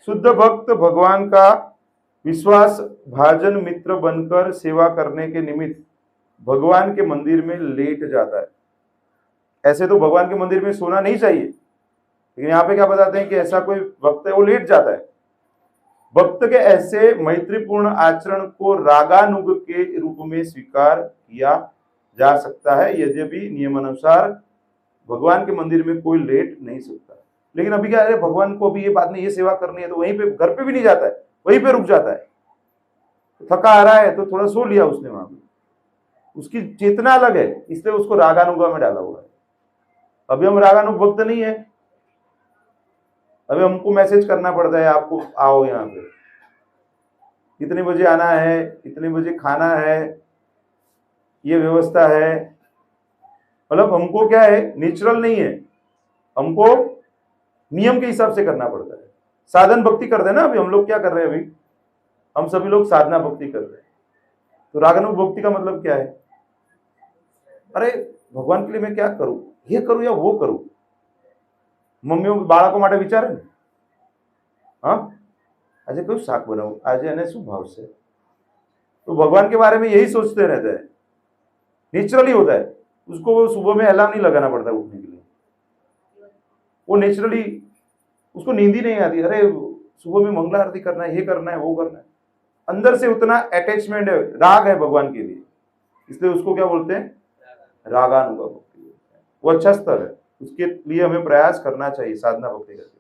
शुद्ध भक्त भगवान का विश्वास भाजन मित्र बनकर सेवा करने के निमित्त भगवान के मंदिर में लेट जाता है। ऐसे तो भगवान के मंदिर में सोना नहीं चाहिए, लेकिन यहाँ पे क्या बताते हैं कि ऐसा कोई भक्त है वो लेट जाता है। भक्त के ऐसे मैत्रीपूर्ण आचरण को रागानुग के रूप में स्वीकार किया जा सकता है, यद्यपि नियमानुसार भगवान के मंदिर में कोई लेट नहीं सकता। लेकिन अभी क्या है, भगवान को अभी ये बात नहीं, ये सेवा करनी है, तो वहीं पे घर पे भी नहीं जाता है, वहीं पे रुक जाता है। थका आ रहा है तो थोड़ा सो लिया उसने वहां पे, उसकी चेतना अलग है, इसलिए उसको रागानुगा में डाला हुआ है। अभी हम रागानुग भक्त नहीं है, अभी हमको मैसेज करना पड़ता है आपको आओ यहाँ पे, इतने बजे आना है, इतने बजे खाना है, ये व्यवस्था है। मतलब हमको क्या है, नेचुरल नहीं है, हमको नियम के हिसाब से करना पड़ता है। साधन भक्ति करते हैं ना, अभी हम लोग क्या कर रहे हैं, अभी हम सभी लोग साधना भक्ति कर रहे हैं। तो रागानुग भक्ति का मतलब क्या है, अरे भगवान के लिए मैं क्या करूं, ये करूं या वो करूं। મમ્મીઓ બાળકો માટે વિચારે ને, હા આજે કયું શાક બનાવું, આજે એને શું ભાવશે, तो भगवान के बारे में यही सोचते रहते हैं। नेचुरली होता है, उसको सुबह में अलार्म नहीं लगाना पड़ता उठने के लिए, वो नेचुरली, उसको नींद ही नहीं आती, अरे सुबह में मंगला आरती करना है, ये करना है, वो करना है। अंदर से उतना अटैचमेंट है, राग है भगवान के लिए, इसलिए उसको क्या बोलते हैं, रागानुगा भक्ति। वो अच्छा स्तर है, उसके लिए हमें प्रयास करना चाहिए साधना भक्ति करके।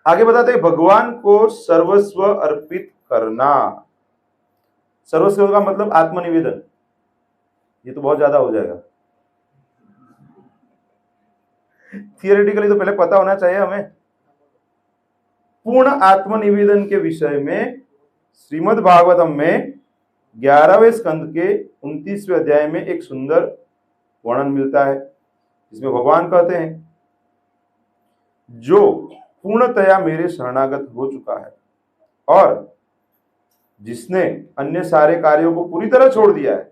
आगे बताते हैं भगवान को सर्वस्व अर्पित करना। सर्वस्व का मतलब आत्मनिवेदन, ये तो बहुत ज्यादा हो जाएगा, थियोरेटिकली तो पहले पता होना चाहिए हमें। पूर्ण आत्मनिवेदन के विषय में श्रीमद् भागवतम में 11वें स्कंद के 29वें अध्याय में एक सुंदर वर्णन मिलता है, जिसमें भगवान कहते हैं, जो पूर्णतया मेरे शरणागत हो चुका है और जिसने अन्य सारे कार्यों को पूरी तरह छोड़ दिया है,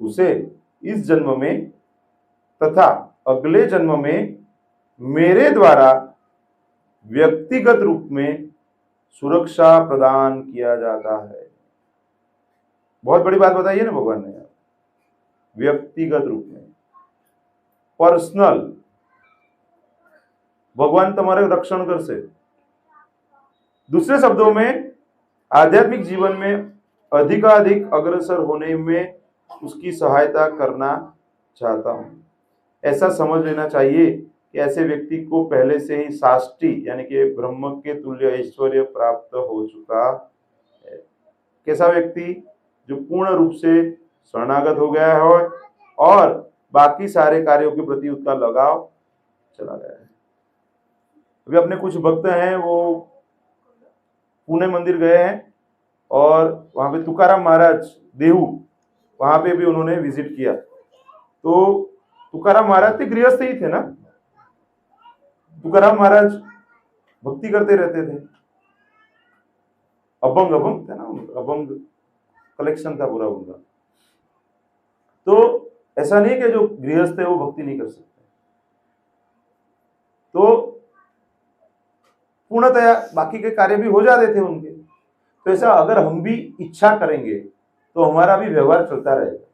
उसे इस जन्म में तथा अगले जन्म में मेरे द्वारा व्यक्तिगत रूप में सुरक्षा प्रदान किया जाता है। बहुत बड़ी बात बताई है ना भगवान ने, व्यक्तिगत रूप में, पर्सनल, भगवान तुम्हारे रक्षण कर से। दूसरे शब्दों में आध्यात्मिक जीवन में अधिकाधिक अग्रसर होने में उसकी सहायता करना चाहता हूं। ऐसा समझ लेना चाहिए कि ऐसे व्यक्ति को पहले से ही साष्टी यानी कि ब्रह्म के तुल्य ऐश्वर्य प्राप्त हो चुका है। कैसा व्यक्ति, जो पूर्ण रूप से शरणागत हो गया है और बाकी सारे कार्यों के प्रति उसका लगाव चला गया है। अभी अपने कुछ भक्त हैं, वो पुणे मंदिर गए हैं और वहां पे तुकाराम महाराज देहू, वहां पे भी उन्होंने विजिट किया। तो तुकाराम महाराज थे, गृहस्थ ही थे ना, तुकाराम महाराज भक्ति करते रहते थे, अभंग अभंग था ना, अभंग कलेक्शन था पूरा उनका। तो ऐसा नहीं कि जो गृहस्थ है वो भक्ति नहीं कर सकते, तो पूर्णतया बाकी के कार्य भी हो जाते थे उनके। तो ऐसा अगर हम भी इच्छा करेंगे तो हमारा भी व्यवहार चलता रहेगा,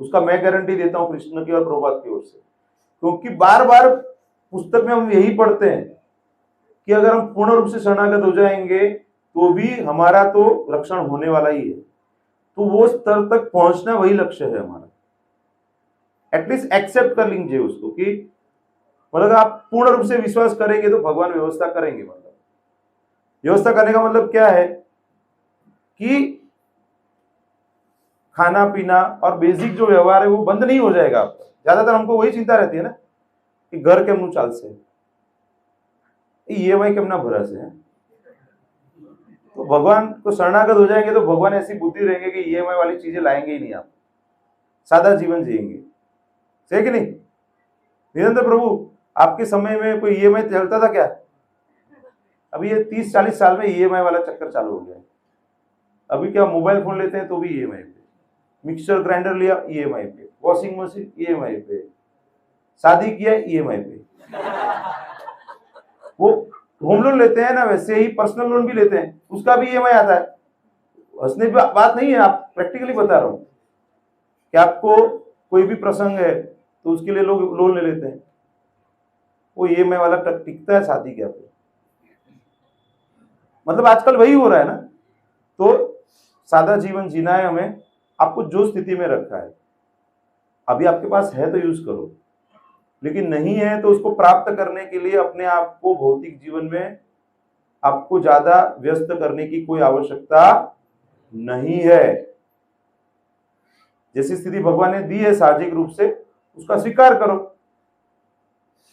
उसका मैं गारंटी देता हूं कृष्ण की और प्रभुपाद की ओर से। क्योंकि बार बार पुस्तक में हम यही पढ़ते हैं कि अगर हम पूर्ण रूप से शरणागत हो जाएंगे तो भी हमारा तो रक्षण होने वाला ही है। तो वो स्तर तक पहुंचना वही लक्ष्य है हमारा। एटलीस्ट एक्सेप्ट कर लीजिए उसको कि मतलब आप पूर्ण रूप से विश्वास करेंगे तो भगवान व्यवस्था करेंगे। मतलब व्यवस्था करने का मतलब क्या है कि खाना पीना और बेसिक जो व्यवहार है वो बंद नहीं हो जाएगा आपका। ज्यादातर हमको वही चिंता रहती है ना कि घर केमनु चालશે, ईएमआई केमना भराશે। तो भगवान को शरणागत हो जाएंगे तो भगवान ऐसी बुद्धि रहेंगे कि ईएमआई वाली चीजें लाएंगे ही नहीं, आप सादा जीवन जिएंगे, सही कि नहीं। निरंतर प्रभु आपके समय में कोई ईएमआई चलता था क्या? अभी ये 30-40 साल में ईएमआई वाला चक्कर चालू हो गया है। अभी क्या मोबाइल फोन लेते हैं तो भी ईएमआई पे, मिक्सर ग्राइंडर लिया ईएमआई पे, वॉशिंग मशीन ईएमआई पे, शादी किया ईएमआई पे। वो होम लोन लेते हैं ना, वैसे ही पर्सनल लोन भी लेते हैं, उसका भी ईएमआई आता है। हंसने की बात नहीं है, आप प्रैक्टिकली बता रहा हूं कि आपको कोई भी प्रसंग है तो उसके लिए लोग लोन ले लेते हैं, वो ईएमआई वाला टिकता है शादी के पे। मतलब आजकल वही हो रहा है ना। तो सादा जीवन जीना है हमें, आपको जो स्थिति में रखा है, अभी आपके पास है तो यूज करो, लेकिन नहीं है तो उसको प्राप्त करने के लिए अपने आप को भौतिक जीवन में आपको ज्यादा व्यस्त करने की कोई आवश्यकता नहीं है। जैसी स्थिति भगवान ने दी है साहजिक रूप से, उसका स्वीकार करो।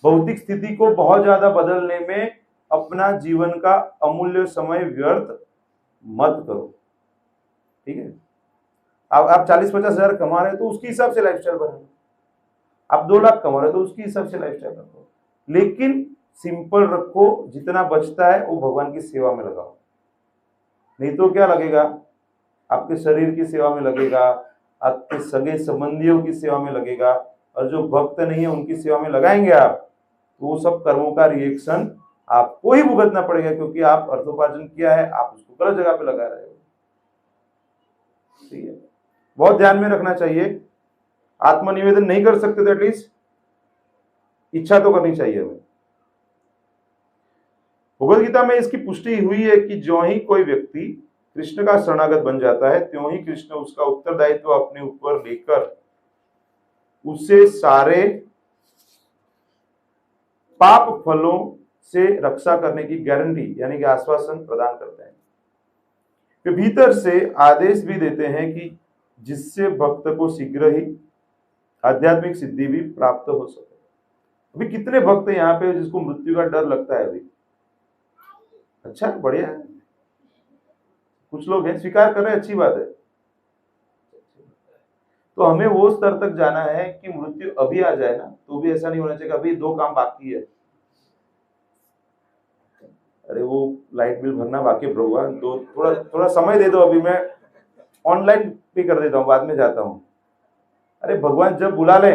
भौतिक स्थिति को बहुत ज्यादा बदलने में अपना जीवन का अमूल्य समय व्यर्थ मत करो, ठीक है। आप 40-50 हजार कमा रहे हो तो उसके हिसाब से लाइफस्टाइल बनाओ, आप 2 लाख कमा रहे हो तो उसके हिसाब से लाइफस्टाइल रखो, लेकिन सिंपल रखो। जितना बचता है वो भगवान की सेवा में लगाओ, नहीं तो क्या लगेगा, आपके शरीर की सेवा में लगेगा, आपके सगे संबंधियों की सेवा में लगेगा, और जो भक्त नहीं है उनकी सेवा में लगाएंगे आप, तो वो सब कर्मों का रिएक्शन आपको ही भुगतना पड़ेगा, क्योंकि आप अर्थोपार्जन किया है, आप उसको गलत जगह पे लगा रहे हो। ठीक है, बहुत ध्यान में रखना चाहिए। आत्मनिवेदन नहीं कर सकते तो एटलीस्ट इच्छा तो करनी चाहिए हमें। भगवद गीता में इसकी पुष्टि हुई है कि जो ही कोई व्यक्ति कृष्ण का शरणागत बन जाता है, त्यों ही कृष्ण उसका उत्तरदायित्व अपने ऊपर लेकर उसे सारे पाप फलों से रक्षा करने की गारंटी यानी कि आश्वासन प्रदान करते हैं। वे भीतर से आदेश भी देते हैं कि जिससे भक्त को शीघ्र ही आध्यात्मिक सिद्धि भी प्राप्त हो सके। अभी कितने भक्त यहाँ पे जिसको मृत्यु का डर लगता है अभी? अच्छा, बढ़िया है, कुछ लोग हैं स्वीकार कर रहे हैं, अच्छी बात है। तो हमें वो स्तर तक जाना है कि मृत्यु अभी आ जाए ना तो भी ऐसा नहीं होना चाहिए अभी 2 काम बाकी है, अरे वो लाइट बिल भरना बाकी है भगवान, तो थोड़ा समय दे दो, अभी मैं ऑनलाइन पे कर देता हूँ, बाद में जाता हूँ। अरे भगवान जब बुला ले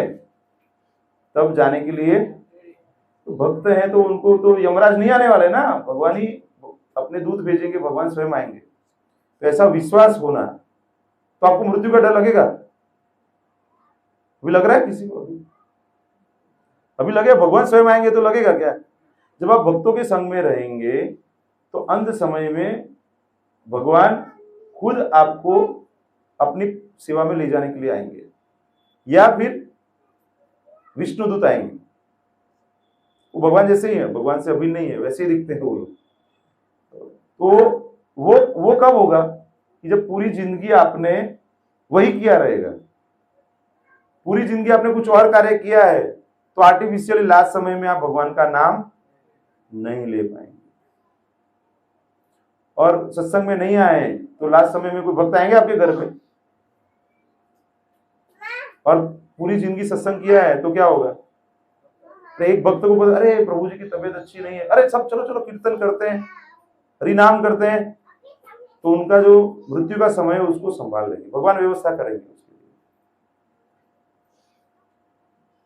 तब जाने के लिए, तो भक्त हैं तो उनको तो यमराज नहीं आने वाले ना, भगवान ही अपने दूत भेजेंगे, भगवान स्वयं आएंगे। तो ऐसा विश्वास होना, तो आपको मृत्यु का डर लगेगा? अभी लग रहा है किसी को? अभी लगे भगवान स्वयं आएंगे तो लगेगा क्या? जब आप भक्तों के संग में रहेंगे तो अंत समय में भगवान खुद आपको अपनी सेवा में ले जाने के लिए आएंगे, या फिर विष्णुदूत आएंगे। वो भगवान जैसे ही है, भगवान से अभी नहीं है, वैसे ही दिखते हैं वो लोग। तो वो कब होगा कि जब पूरी जिंदगी आपने वही किया रहेगा, पूरी जिंदगी आपने कुछ और कार्य किया है, तो आर्टिफिशियली लास्ट समय में आप भगवान का नाम नहीं ले पाएंगे। और सत्संग में नहीं आए तो लास्ट समय में कोई भक्त आएंगे आपके घर पे, और पूरी जिंदगी सत्संग किया है तो क्या होगा? तो एक भक्त को बोला, अरे प्रभु जी की तबीयत अच्छी नहीं है, अरे सब चलो चलो कीर्तन करते हैं, हरिनाम करते हैं, तो उनका जो मृत्यु का समय है उसको संभाल लेंगे, भगवान व्यवस्था करेंगे उसके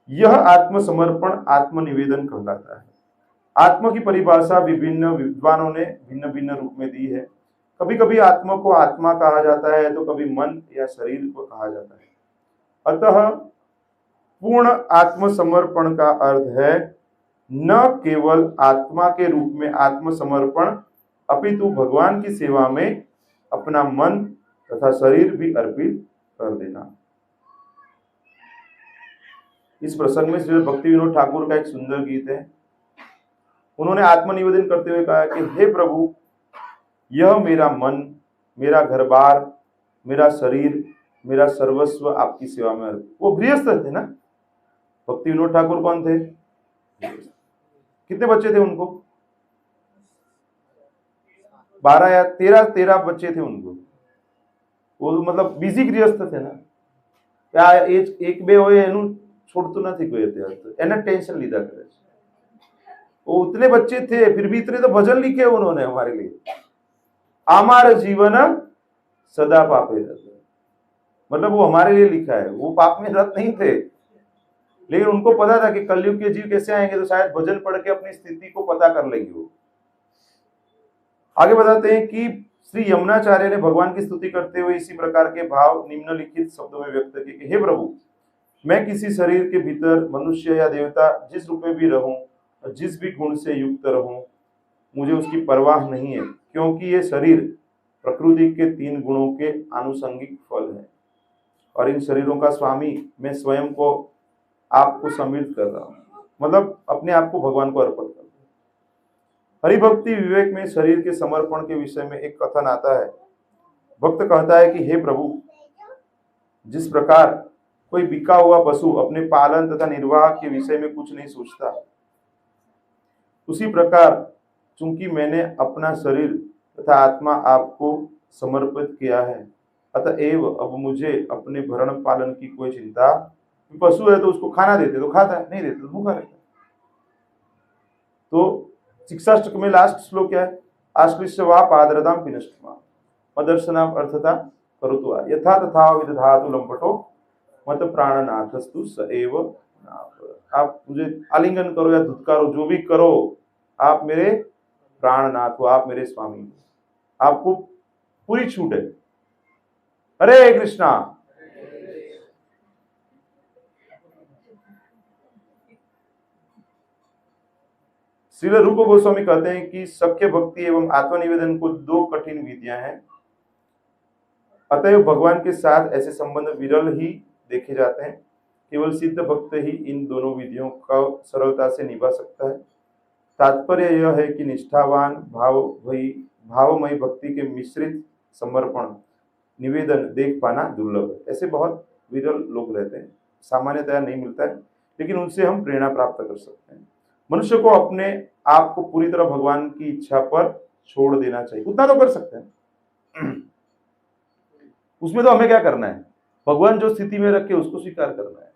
लिए। यह आत्मसमर्पण आत्मनिवेदन कहलाता है। आत्मा की परिभाषा विभिन्न विद्वानों ने भिन्न भिन्न रूप में दी है। कभी कभी आत्मा को आत्मा कहा जाता है तो कभी मन या शरीर को कहा जाता है। अतः पूर्ण आत्मसमर्पण का अर्थ है न केवल आत्मा के रूप में आत्मसमर्पण, अपितु भगवान की सेवा में अपना मन तथा शरीर भी अर्पित कर देना। इस प्रसंग में श्री भक्ति विनोद ठाकुर का एक सुंदर गीत है। उन्होंने आत्मनिवेदन करते हुए कहा कि हे प्रभु, यह मेरा मन, मेरा घर बार, मेरा शरीर, मेरा सर्वस्व आपकी सेवा में। वो गृहस्थ थे ना। भक्ति विनोद ठाकुर कौन थे? कितने बच्चे थे उनको? 12 या 13 बच्चे थे उनको। वो मतलब बिजी गृहस्थ थे ना, क्या एक बे होए एनु छोड़તું નથી કોઈ અત્યારે તો એને ટેન્શન લીધા કરે છે। वो उतने बच्चे थे फिर भी इतने तो भजन लिखे उन्होंने हमारे लिए। हमारा जीवन सदा पापे रत, मतलब वो हमारे लिए लिखा है, वो पाप में रत नहीं थे, लेकिन उनको पता था कि कलयुग के जीव कैसे आएंगे, तो शायद भजन पढ़ के अपनी स्थिति को पता कर लेंगे वो। आगे बताते हैं कि श्री यमुनाचार्य ने भगवान की स्तुति करते हुए इसी प्रकार के भाव निम्नलिखित शब्दों में व्यक्त किए कि हे प्रभु, मैं किसी शरीर के भीतर मनुष्य या देवता जिस रूप में भी रहूं और जिस भी गुण से युक्त रहूं, मुझे उसकी परवाह नहीं है, क्योंकि ये शरीर प्रकृति के 3 गुणों के आनुषंगिक फल है और इन शरीरों का स्वामी मैं स्वयं को आपको समर्पित कर रहा हूं, मतलब अपने आप को भगवान को अर्पण कर। हरिभक्ति विवेक में शरीर के समर्पण के विषय में एक कथन आता है। भक्त कहता है कि हे प्रभु, जिस प्रकार कोई बिका हुआ पशु अपने पालन तथा निर्वाह के विषय में कुछ नहीं सोचता, उसी प्रकार चूंकि मैंने अपना शरीर तथा आत्मा आपको समर्पित किया है, अतएव अब मुझे अपने भरण पालन की कोई चिंता। पशु है तो उसको खाना देते तो खाता है, नहीं देते तो भूखा रहता है। तो शिक्षाष्टक में लास्ट श्लोक क्या है? आश्लिष्य वा पादरदाम विनष्टमा मदर्शनाम अर्थता करोतु यथा तथा विदधातु लंपटो मत प्राणनाथस्तु स एव नाथ। आप मुझे आलिंगन करो या धुतकारो, जो भी करो, आप मेरे प्राणनाथ हो, आप मेरे स्वामी हो, आपको पूरी छूट है। हरे कृष्णा। श्रील रूप गोस्वामी कहते हैं कि सख्य भक्ति एवं आत्मनिवेदन को 2 कठिन विधियां हैं, अतएव भगवान के साथ ऐसे संबंध विरल ही देखे जाते हैं। केवल सिद्ध भक्त ही इन दोनों विधियों का सरलता से निभा सकता है। तात्पर्य यह है कि निष्ठावान भावमयी भक्ति के मिश्रित समर्पण निवेदन देख पाना दुर्लभ है। ऐसे बहुत विरल लोग रहते हैं, सामान्यतया नहीं मिलता है, लेकिन उनसे हम प्रेरणा प्राप्त कर सकते हैं। मनुष्य को अपने आप को पूरी तरह भगवान की इच्छा पर छोड़ देना चाहिए, उतना तो कर सकते हैं। उसमें तो हमें क्या करना है? भगवान जो स्थिति में रखे उसको स्वीकार करना है,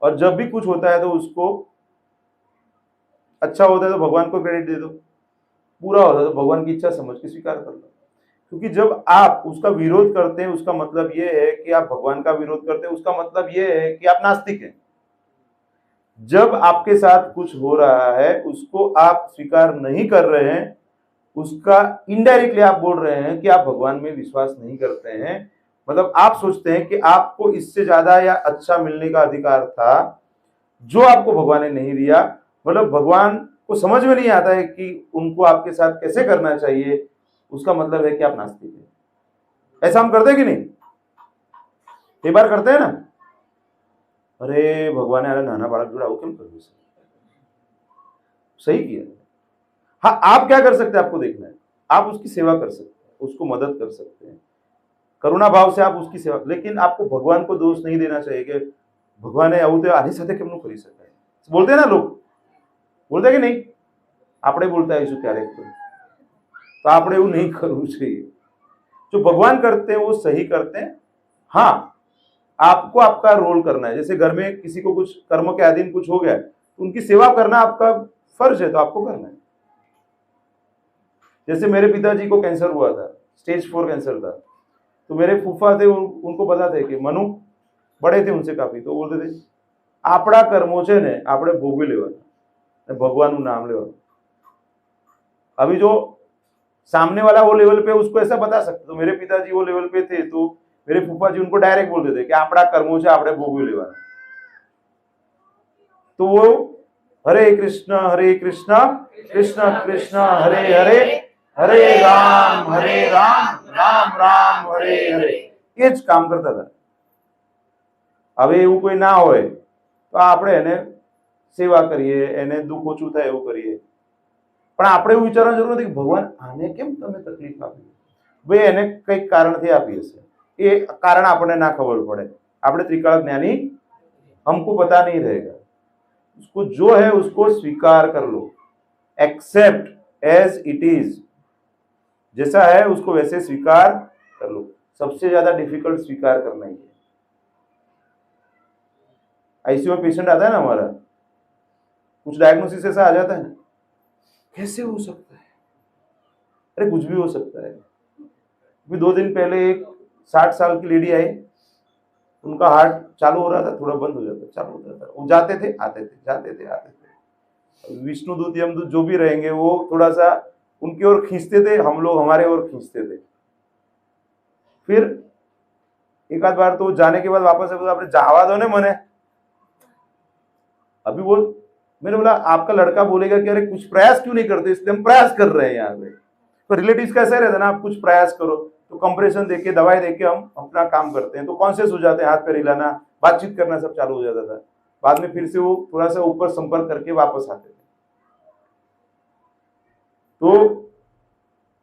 और जब भी कुछ होता है तो उसको अच्छा होता है तो भगवान को क्रेडिट दे दो, पूरा होता है तो भगवान की इच्छा समझ के स्वीकार कर लो। क्योंकि जब आप उसका विरोध करते हैं उसका मतलब यह है कि आप भगवान का विरोध करते हैं, उसका मतलब यह है कि आप नास्तिक हैं। जब आपके साथ कुछ हो रहा है उसको आप स्वीकार नहीं कर रहे हैं, उसका इनडायरेक्टली आप बोल रहे हैं कि आप भगवान में विश्वास नहीं करते हैं। मतलब आप सोचते हैं कि आपको इससे ज्यादा या अच्छा मिलने का अधिकार था जो आपको भगवान ने नहीं दिया। मतलब भगवान को समझ में नहीं आता है कि उनको आपके साथ कैसे करना चाहिए, उसका मतलब है कि आप नास्तिक हैं। ऐसा हम करते हैं कि नहीं? कई बार करते हैं ना, अरे भगवान ने नाना बालक जुड़ा वो क्यों कर दो, सही किया। हाँ, आप क्या कर सकते हैं आपको देखना है, आप उसकी सेवा कर सकते हैं, उसको मदद कर सकते हैं, करुणा भाव से आप उसकी सेवा। लेकिन आपको भगवान को दोष नहीं देना चाहिए कि भगवान ने आવું तो આની સાથે કેમનું કરી શકાય, बोलते हैं ना लोग, बोलते हैं कि नहीं? આપણે बोलता है क्यारेक तो આપણે એવું नहीं करવું चाहिए। जो भगवान करते हैं वो सही करते हैं। हाँ, आपको आपका रोल करना है। जैसे घर में किसी को कुछ कर्म के अधीन कुछ हो गया तो उनकी सेवा करना आपका फर्ज है, तो आपको करना है। जैसे मेरे पिताजी को कैंसर हुआ था, स्टेज 4 कैंसर था, तो मेरे फूफा थे, उनको पता थे कि मनु बड़े थे उनसे काफी, तो बोलते थे आपड़ा कर्मो छे ने आपणे भोगवी लेवाना, भगवान नाम लेवाना। अभी जो सामने वाला वो लेवल पे उसको ऐसा बता सकते, तो मेरे पिताजी वो लेवल पे थे तो मेरे फूफा जी उनको डायरेक्ट बोलते थे कि आपड़ा कर्मो छे आपणे भोगवी लेवाना। तो वो हरे कृष्ण कृष्ण कृष्ण हरे हरे, हरे राम राम राम हरे हरे, ये ज काम करता था। હવે એવું કોઈ ના હોય તો આપણે એને સેવા કરીએ, એને દુઃખ ઓછું થાય એવું કરીએ, પણ આપણે એવું વિચારવાની જરૂર નથી કે ભગવાન આને કેમ તમે તકલીફ આપી, ભાઈ એને કંઈક કારણથી આપી હશે, એ કારણ આપણને ના ખબર પડે, આપણે ત્રિકાળ જ્ઞાની, हमको पता नहीं रहेगा। उसको जो है उसको स्वीकार कर लो, एक्सेप्ट एज इट इज, जैसा है उसको वैसे स्वीकार कर लो। सबसे ज्यादा डिफिकल्ट स्वीकार करना ही है। आईसीयू में पेशेंट आता है ना हमारा, कुछ डायग्नोसिस ऐसा आ जाता है ना, कैसे हो सकता है, अरे कुछ भी हो सकता है। अभी 2 दिन पहले एक 60 साल की लेडी आई, उनका हार्ट चालू हो रहा था, थोड़ा बंद हो जाता, चालू हो जाता, वो जाते थे आते थे, जाते थे आते थे। विष्णुदूत यमदूत जो भी रहेंगे वो थोड़ा सा उनकी ओर खींचते थे, हम लोग हमारे ओर खींचते थे। फिर एक आध बार तो जाने के बाद वापस आपने जावा दो ने मने। अभी वो मैंने बोला आपका लड़का बोलेगा कि अरे कुछ प्रयास क्यों नहीं करते, इसलिए हम प्रयास कर रहे हैं यहाँ पे। तो रिलेटिव्स कैसे रहता ना, आप कुछ प्रयास करो तो कंप्रेशन देके दवाई देके हम अपना काम करते हैं, तो कॉन्शियस हो जाते हैं, हाथ पैर हिलाना, बातचीत करना सब चालू हो जाता था। बाद में फिर से वो थोड़ा सा ऊपर संपर्क करके वापस आते थे। तो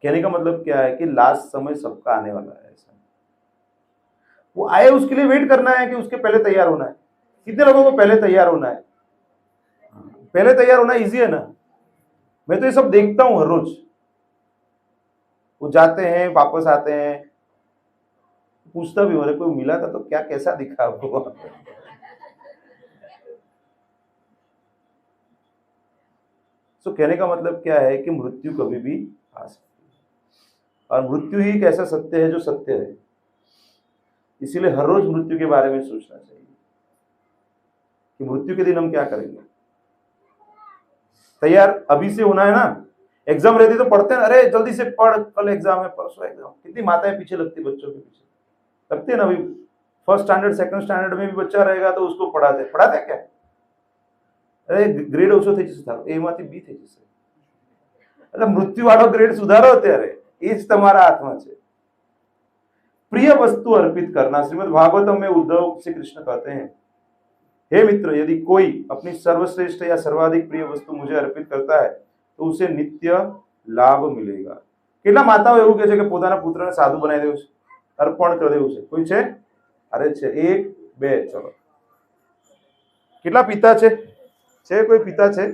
कहने का मतलब क्या है कि लास्ट समय सबका आने वाला है। ऐसा वो आए उसके लिए वेट करना है कि उसके पहले तैयार होना है। कितने लोगों को पहले तैयार होना है? पहले तैयार होना इजी है ना। मैं तो ये सब देखता हूं हर रोज, वो जाते हैं वापस आते हैं, पूछता भी हो रहे कोई मिला था तो क्या कैसा दिखा आपको। तो कहने का मतलब क्या है कि मृत्यु कभी भी आ सकती है, और मृत्यु ही एक ऐसा सत्य है जो सत्य है। इसीलिए हर रोज मृत्यु के बारे में सोचना चाहिए कि मृत्यु के दिन हम क्या करेंगे। तैयार अभी से होना है ना। एग्जाम रहती तो पढ़ते हैं, अरे जल्दी से पढ़, कल एग्जाम है, परसों एग्जाम। कितनी माताएं पीछे लगती बच्चों के पीछे, लगती है ना। अभी फर्स्ट स्टैंडर्ड सेकंड स्टैंडर्ड में भी बच्चा रहेगा तो उसको पढ़ाते क्या, अरे ग्रेड ओछो થઈ જશે તારો, A માંથી B થઈ જશે, એટલે મૃત્યુ વાળો ગ્રેડ સુધારો અત્યારે, એ જ તમારા હાથમાં છે। प्रिय वस्तु अर्पित करना। श्रीमद् भागवतम में उद्धव से कृष्ण कहते हैं, हे मित्र, यदि कोई अपनी सर्वश्रेष्ठ या सर्वाधिक प्रिय वस्तु मुझे अर्पित करता है तो उसे नित्य लाभ मिलेगा। કેટલા માતાઓ એવું કહે છે કે પોતાના પુત્રને સાધુ બનાવી દેવું છે, અર્પણ કરી દેવું છે? કોઈ છે? અરે છે, 1 2 ચલો। કેટલા પિતા છે? कोई पिता છે?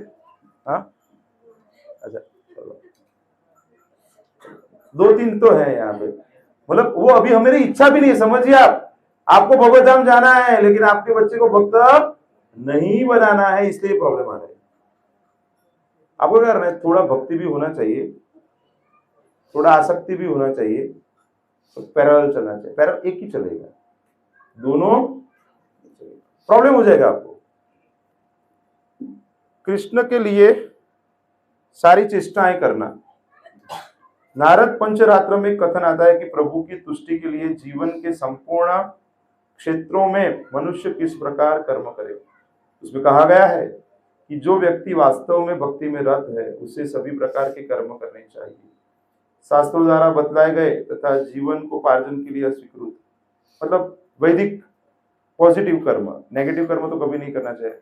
हाँ, अच्छा चलो, 2 3 तो है यहाँ पे। मतलब वो अभी हमारी इच्छा भी नहीं है, समझिए आप। आपको भगवत धाम जाना है लेकिन आपके बच्चे को भक्त नहीं बनाना है, इसलिए प्रॉब्लम आ रही है। आपको क्या करना है, थोड़ा भक्ति भी होना चाहिए, थोड़ा आसक्ति भी होना चाहिए, तो पैरेलल चलना चाहिए। पैरेलल एक ही चलेगा, दोनों प्रॉब्लम हो जाएगा आपको। कृष्ण के लिए सारी चेष्टाएं करना। नारद पंचरात्र में कथन आता है कि प्रभु की तुष्टि के लिए जीवन के संपूर्ण क्षेत्रों में मनुष्य किस प्रकार कर्म करे। उसमें कहा गया है कि जो व्यक्ति वास्तव में भक्ति में रत है उसे सभी प्रकार के कर्म करने चाहिए, शास्त्रों द्वारा बतलाए गए तथा जीवन को पार्जन के लिए अस्वीकृत, मतलब वैदिक पॉजिटिव कर्म। नेगेटिव कर्म तो कभी नहीं करना चाहिए,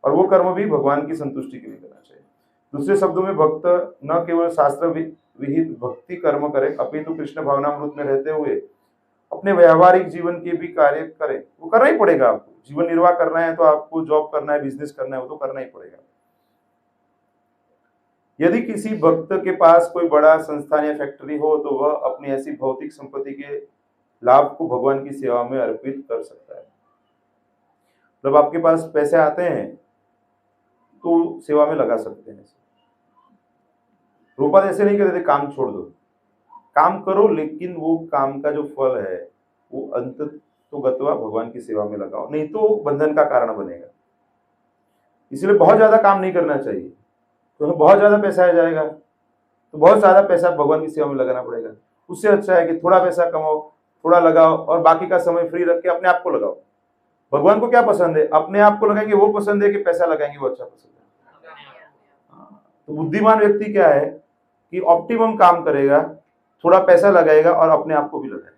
और वो कर्म भी भगवान की संतुष्टि के लिए करना चाहिए। दूसरे शब्दों में भक्त न केवल शास्त्र विहित भक्ति कर्म करे, अपितु कृष्ण भावनामृत में रहते हुए अपने व्यवहारिक जीवन के भी कार्य करे। वो करना ही पड़ेगा आपको। जीवन निर्वाह करना है तो आपको जॉब करना है, बिजनेस करना है, वो तो करना ही पड़ेगा। यदि किसी भक्त के पास कोई बड़ा संस्थान या फैक्ट्री हो तो वह अपनी ऐसी भौतिक संपत्ति के लाभ को भगवान की सेवा में अर्पित कर सकता है। जब आपके पास पैसे आते हैं तो सेवा में लगा सकते हैं। रूपा ऐसे नहीं कहते थे काम छोड़ दो, काम करो, लेकिन वो काम का जो फल है वो अंत तो गत्वा भगवान की सेवा में लगाओ, नहीं तो बंधन का कारण बनेगा। इसलिए बहुत ज्यादा काम नहीं करना चाहिए, तो बहुत ज्यादा पैसा आ जाएगा तो बहुत ज्यादा पैसा भगवान की सेवा में लगाना पड़ेगा। उससे अच्छा है कि थोड़ा पैसा कमाओ, थोड़ा लगाओ, और बाकी का समय फ्री रख के अपने आप को लगाओ। भगवान को क्या पसंद है, अपने आप को लगाएंगे वो पसंद है कि पैसा लगाएंगे वो अच्छा पसंद है। तो बुद्धिमान व्यक्ति क्या है कि ऑप्टिमम काम करेगा, थोड़ा पैसा लगाएगा और अपने आप को भी लगाएगा।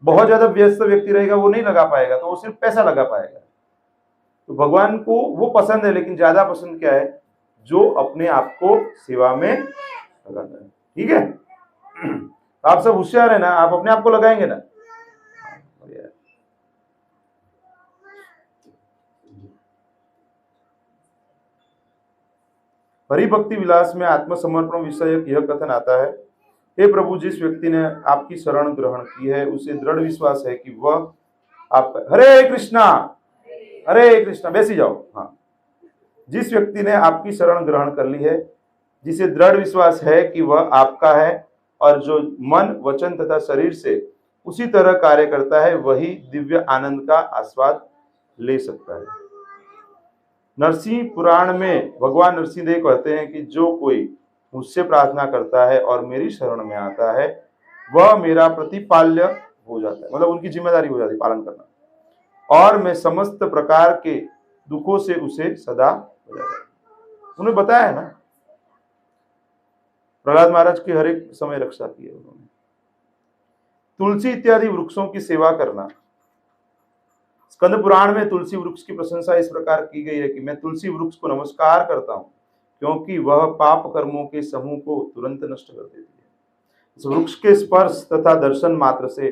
बहुत ज्यादा व्यस्त व्यक्ति रहेगा, वो नहीं लगा पाएगा, तो वो सिर्फ पैसा लगा पाएगा। तो भगवान को वो पसंद है, लेकिन ज्यादा पसंद क्या है, जो अपने आप को सेवा में लगाता है। ठीक है, आप सब होशियार है ना, आप अपने आप को लगाएंगे ना। हरि भक्ति विलास में आत्मसमर्पण विषयक यह कथन आता है, हे प्रभु, जिस व्यक्ति ने आपकी शरण ग्रहण की है उसे दृढ़ विश्वास है कि वह आपका। हरे कृष्णा, हरे कृष्णा, बैसी जाओ। हाँ, जिस व्यक्ति ने आपकी शरण ग्रहण कर ली है, जिसे दृढ़ विश्वास है कि वह आपका है और जो मन, वचन तथा शरीर से उसी तरह कार्य करता है, वही दिव्य आनंद का आस्वाद ले सकता है। नरसिंह पुराण में भगवान नरसिंहदेव कहते हैं कि जो कोई मुझसे प्रार्थना करता है और मेरी शरण में आता है, वह मेरा प्रतिपाल्य हो जाता है, मतलब उनकी जिम्मेदारी हो जाती है पालन करना, और मैं समस्त प्रकार के दुखों से उसे सदा बचाता हूं। उन्हें बताया है ना, प्रहलाद महाराज की हर एक समय रक्षा की है उन्होंने। तुलसी इत्यादि वृक्षों की सेवा करना। स्कंद पुराण में तुलसी वृक्ष की प्रशंसा इस प्रकार की गई है कि मैं तुलसी वृक्ष को नमस्कार करता हूं, क्योंकि वह पाप कर्मों के समूह को तुरंत नष्ट कर देती है। इस वृक्ष के स्पर्श तथा दर्शन मात्र से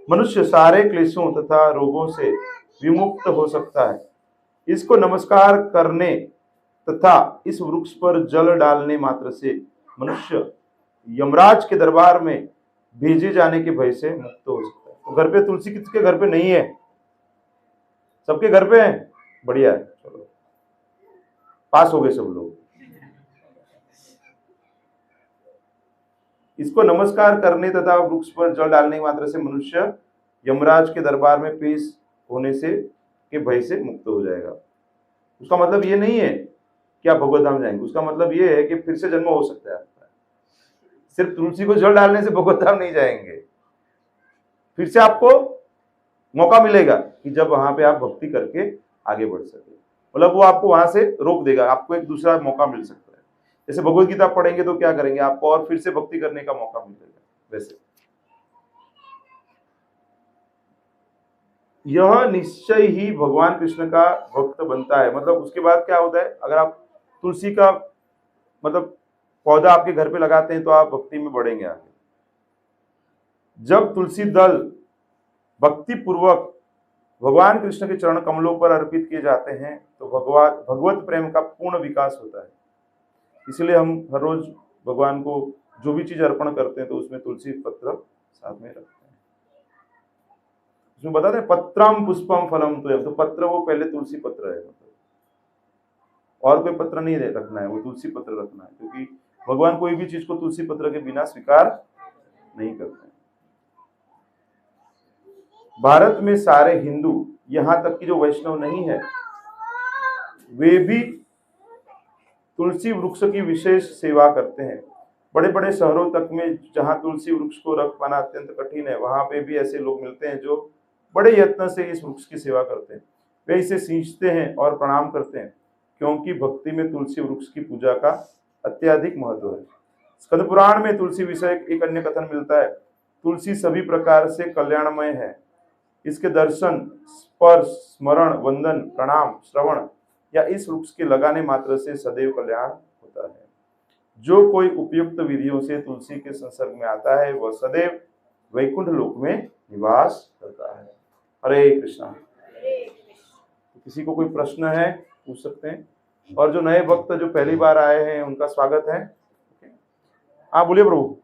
मनुष्य सारे क्लेशों तथा रोगों से विमुक्त हो सकता है। इसको नमस्कार करने तथा इस वृक्ष पर जल डालने मात्र से मनुष्य यमराज के दरबार में भेजे जाने के भय से मुक्त हो सकता है। तो घर पे तुलसी किसके घर पे नहीं है? सबके घर पे है। बढ़िया है, चलो पास हो गए सब लोग। इसको नमस्कार करने तथा वृक्ष पर जल डालने मात्र से मनुष्य यमराज के दरबार में पेश होने से के भय से मुक्त हो जाएगा। उसका मतलब ये नहीं है कि आप भगवत धाम जाएंगे, उसका मतलब ये है कि फिर से जन्म हो सकता है आपका। सिर्फ तुलसी को जल डालने से भगवत धाम नहीं जाएंगे, फिर से आपको मौका मिलेगा कि जब वहां पे आप भक्ति करके आगे बढ़ सके। मतलब वो आपको वहां से रोक देगा, आपको एक दूसरा मौका मिल सकता है। जैसे भगवत गीता पढ़ेंगे तो क्या करेंगे, आपको और फिर से भक्ति करने का मौका मिलेगा। वैसे यह निश्चय ही भगवान कृष्ण का भक्त बनता है। मतलब उसके बाद क्या होता है, अगर आप तुलसी का मतलब पौधा आपके घर पे लगाते हैं तो आप भक्ति में बढ़ेंगे आगे। जब तुलसी दल भक्ति पूर्वक भगवान कृष्ण के चरण कमलों पर अर्पित किए जाते हैं तो भगवत प्रेम का पूर्ण विकास होता है। इसलिए हम हर रोज भगवान को जो भी चीज अर्पण करते हैं तो उसमें तुलसी पत्र साथ में रखते हैं। उसमें बताते हैं पत्रम पुष्पम फलम तो पत्र वो पहले तुलसी पत्र है, मतलब और कोई पत्र नहीं रखना है, वो तुलसी पत्र रखना है, क्योंकि भगवान कोई भी चीज को तुलसी पत्र के बिना स्वीकार नहीं करते। भारत में सारे हिंदू, यहां तक कि जो वैष्णव नहीं है, वे भी तुलसी वृक्ष की विशेष सेवा करते हैं। बड़े बड़े शहरों तक में जहां तुलसी वृक्ष को रख पाना अत्यंत कठिन है, वहां पे भी ऐसे लोग मिलते हैं जो बड़े यत्न से इस वृक्ष की सेवा करते हैं। वे इसे सींचते हैं और प्रणाम करते हैं, क्योंकि भक्ति में तुलसी वृक्ष की पूजा का अत्यधिक महत्व है। स्कंद पुराण में तुलसी विषय एक अन्य कथन मिलता है। तुलसी सभी प्रकार से कल्याणमय है। इसके दर्शन, स्पर्श, स्मरण, वंदन, प्रणाम, श्रवण या इस वृक्ष के लगाने मात्र से सदैव कल्याण होता है। जो कोई उपयुक्त विधियों से तुलसी के संसर्ग में आता है वह सदैव वैकुंठ लोक में निवास करता है। हरे कृष्णा। किसी को कोई प्रश्न है पूछ सकते हैं, और जो नए भक्त जो पहली बार आए हैं उनका स्वागत है। हाँ बोलिए प्रभु।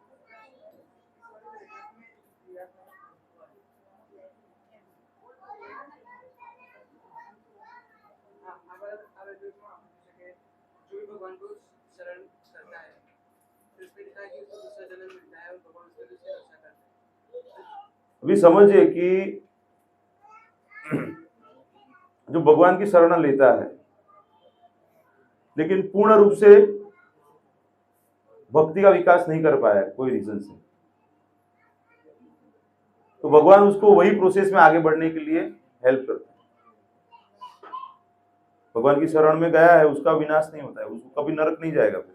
भगवान को शरण करता है तो इसमें लिखा है कि उसको दूसरा जन्म मिलता है और भगवान उसके लिए उसकी रक्षा करते हैं। अभी समझिए कि जो भगवान की शरण लेता है लेकिन पूर्ण रूप से भक्ति का विकास नहीं कर पाया कोई रीजन से, तो भगवान उसको वही प्रोसेस में आगे बढ़ने के लिए हेल्प करते हैं। भगवान की शरण में गया है, उसका विनाश नहीं होता है, उसको कभी नरक नहीं जाएगा, फिर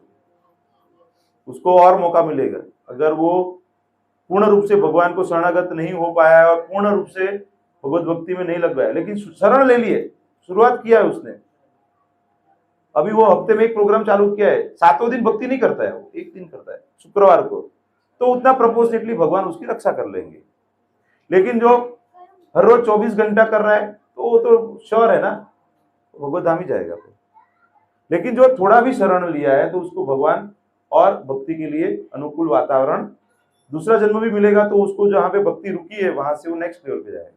उसको और मौका मिलेगा। अगर वो पूर्ण रूप से भगवान को शरणागत नहीं हो पाया है और पूर्ण रूप से भगवत भक्ति में नहीं लग पाया, लेकिन शरण ले लिए, शुरुआत किया है उसने, अभी वो हफ्ते में एक प्रोग्राम चालू किया है, 7वें दिन भक्ति नहीं करता है, वो एक दिन करता है शुक्रवार को, तो उतना प्रपोर्शनेटली भगवान उसकी रक्षा कर लेंगे। लेकिन जो हर रोज 24 घंटा कर रहा है तो वो तो श्योर है ना, भगवत धाम ही जाएगा। लेकिन जो थोड़ा भी शरण लिया है तो उसको भगवान और भक्ति के लिए अनुकूल वातावरण, दूसरा जन्म भी मिलेगा, तो उसको जहां पे भक्ति रुकी है वहां से वो नेक्स्ट लेवल पे जाएगा।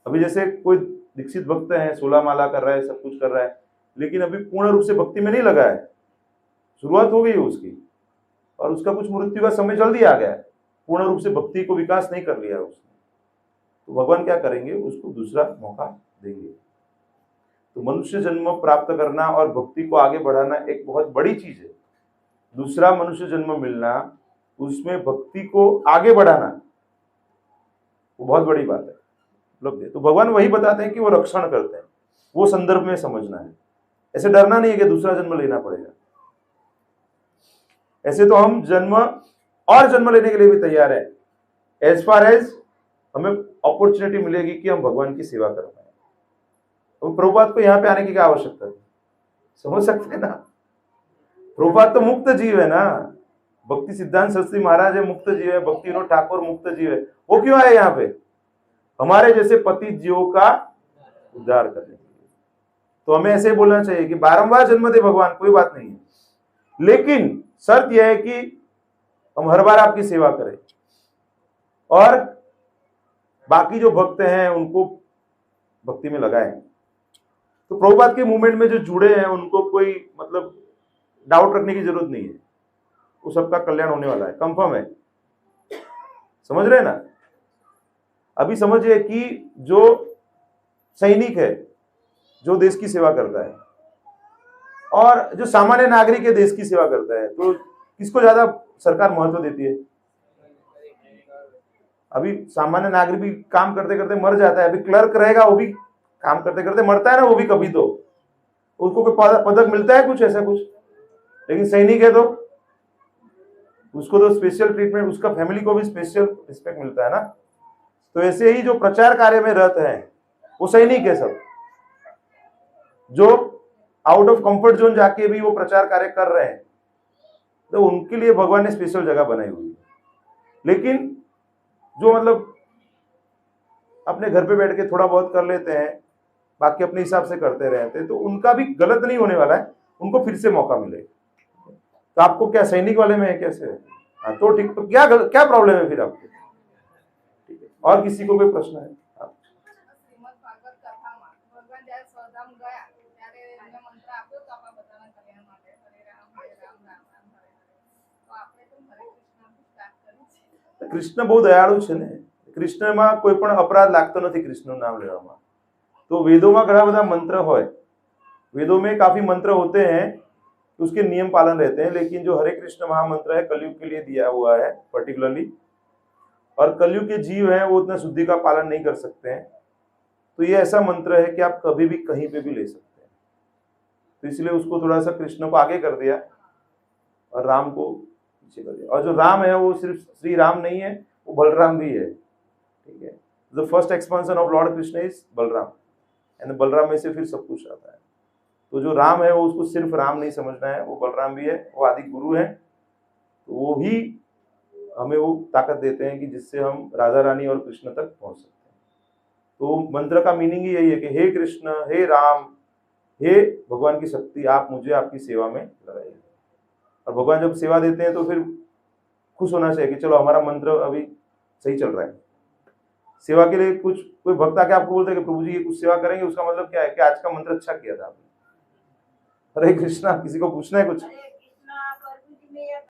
अभी जैसे कोई दीक्षित भक्त है, 16 माला कर रहा है, सब कुछ कर रहा है, लेकिन अभी पूर्ण रूप से भक्ति में नहीं लगा है, शुरुआत हो गई है उसकी और उसका कुछ मृत्यु का समय जल्दी आ गया है, पूर्ण रूप से भक्ति को विकास नहीं कर लिया उसने, तो भगवान क्या करेंगे, उसको दूसरा मौका देंगे। तो मनुष्य जन्म प्राप्त करना और भक्ति को आगे बढ़ाना एक बहुत बड़ी चीज है। दूसरा मनुष्य जन्म मिलना, उसमें भक्ति को आगे बढ़ाना, वो बहुत बड़ी बात है, उपलब्धि है। तो भगवान वही बताते हैं कि वो रक्षण करते हैं, वो संदर्भ में समझना है। ऐसे डरना नहीं है कि दूसरा जन्म लेना पड़ेगा। ऐसे तो हम जन्म और जन्म लेने के लिए भी तैयार है, एज फार एज हमें अपॉर्चुनिटी मिलेगी कि हम भगवान की सेवा कर पाए। तो प्रभुपाद को यहाँ पे आने की क्या आवश्यकता है, समझ सकते हैं ना। प्रभुपाद तो मुक्त जीव है ना, भक्ति सिद्धांत सरस्वती महाराज है, मुक्त जीव है, भक्ति विनोद ठाकुर मुक्त जीव है, वो क्यों आए यहाँ पे, हमारे जैसे पतित जीवों का उद्धार करने के लिए। तो हमें ऐसे बोलना चाहिए कि बारंबार जन्म दे भगवान, कोई बात नहीं है, लेकिन शर्त यह है कि हम हर बार आपकी सेवा करें और बाकी जो भक्त हैं उनको भक्ति में लगाएं। तो प्रभुपाद के मूवमेंट में जो जुड़े हैं उनको कोई मतलब डाउट रखने की जरूरत नहीं है, वो सबका कल्याण होने वाला है, कंफर्म है, समझ रहे हैं ना। अभी समझिए कि जो सैनिक है, जो देश की सेवा करता है, और जो सामान्य नागरिक है देश की सेवा करता है, तो किसको ज्यादा सरकार महत्व देती है। अभी सामान्य नागरिक भी काम करते करते मर जाता है, अभी क्लर्क रहेगा वो भी काम करते करते मरता है ना, वो भी कभी, तो उसको कोई पदक मिलता है कुछ, ऐसा कुछ। लेकिन सैनिक है तो उसको तो स्पेशल ट्रीटमेंट, उसका फैमिली को भी स्पेशल रिस्पेक्ट मिलता है ना। तो ऐसे ही जो प्रचार कार्य में रत है वो सैनिक है सब, जो आउट ऑफ कंफर्ट जोन जाके भी वो प्रचार कार्य कर रहे हैं, तो उनके लिए भगवान ने स्पेशल जगह बनाई हुई है। लेकिन जो मतलब अपने घर पे बैठ के थोड़ा बहुत कर लेते हैं, बाकी अपने हिसाब से करते रहते हैं, तो उनका भी गलत नहीं होने वाला है, उनको फिर से मौका मिलेगा। तो आपको क्या सैनिक वाले में है कैसे? हाँ तो ठीक, तो क्या प्रॉब्लम है फिर आपको? ठीक है, और किसी को कोई प्रश्न है? શ્રીમદ ભાગવત કથામાં ભગવાન જ્યારે સ્વધામ ગયા ત્યારે એમને મંત્ર આપ્યો તો આપણા બધાના કલ્યાણ માટે, હરે રામ રામ રામ હરે હરે। તો આપણે તો હરે કૃષ્ણથી સ્ટાર્ટ કર્યું છે। કૃષ્ણ બહુ દયાળુ છે ને, કૃષ્ણમાં કોઈ પણ અપરાધ લાગતો નથી કૃષ્ણનું નામ લેવામાં। તો વેદોમાં ઘણા બધા મંત્ર હોય, वेदों में काफी मंत्र होते हैं, उसके नियम पालन रहते हैं, लेकिन जो हरे कृष्ण महामंत्र है कलयुग के लिए दिया हुआ है पर्टिकुलरली, और कलयुग के जीव हैं वो उतना शुद्धि का पालन नहीं कर सकते हैं, तो ये ऐसा मंत्र है कि आप कभी भी कहीं पे भी ले सकते हैं। तो इसलिए उसको थोड़ा सा कृष्ण को आगे कर दिया और राम को पीछे कर दिया। और जो राम है वो सिर्फ श्री राम नहीं है, वो बलराम भी है, ठीक है। The first expansion of Lord Krishna is Balram, and Balram में से फिर सब कुछ आता है। तो जो राम है वो उसको सिर्फ राम नहीं समझना है, वो बलराम भी है, वो आदि गुरु है, तो वो ही हमें वो ताकत देते हैं कि जिससे हम राधा रानी और कृष्ण तक पहुंच सकते हैं। तो मंत्र का मीनिंग ही यही है कि हे कृष्ण, हे राम, हे भगवान की शक्ति, आप मुझे आपकी सेवा में लगाइए। और भगवान जब सेवा देते हैं तो फिर खुश होना चाहिए कि चलो हमारा मंत्र अभी सही चल रहा है। सेवा के लिए कुछ कोई भक्त आके आपको बोलते हैं कि प्रभु जी ये कुछ सेवा करेंगे, उसका मतलब क्या है कि आज का मंत्र अच्छा किया था आपने। हरे कृष्णा, किसी को पूछना है कुछ?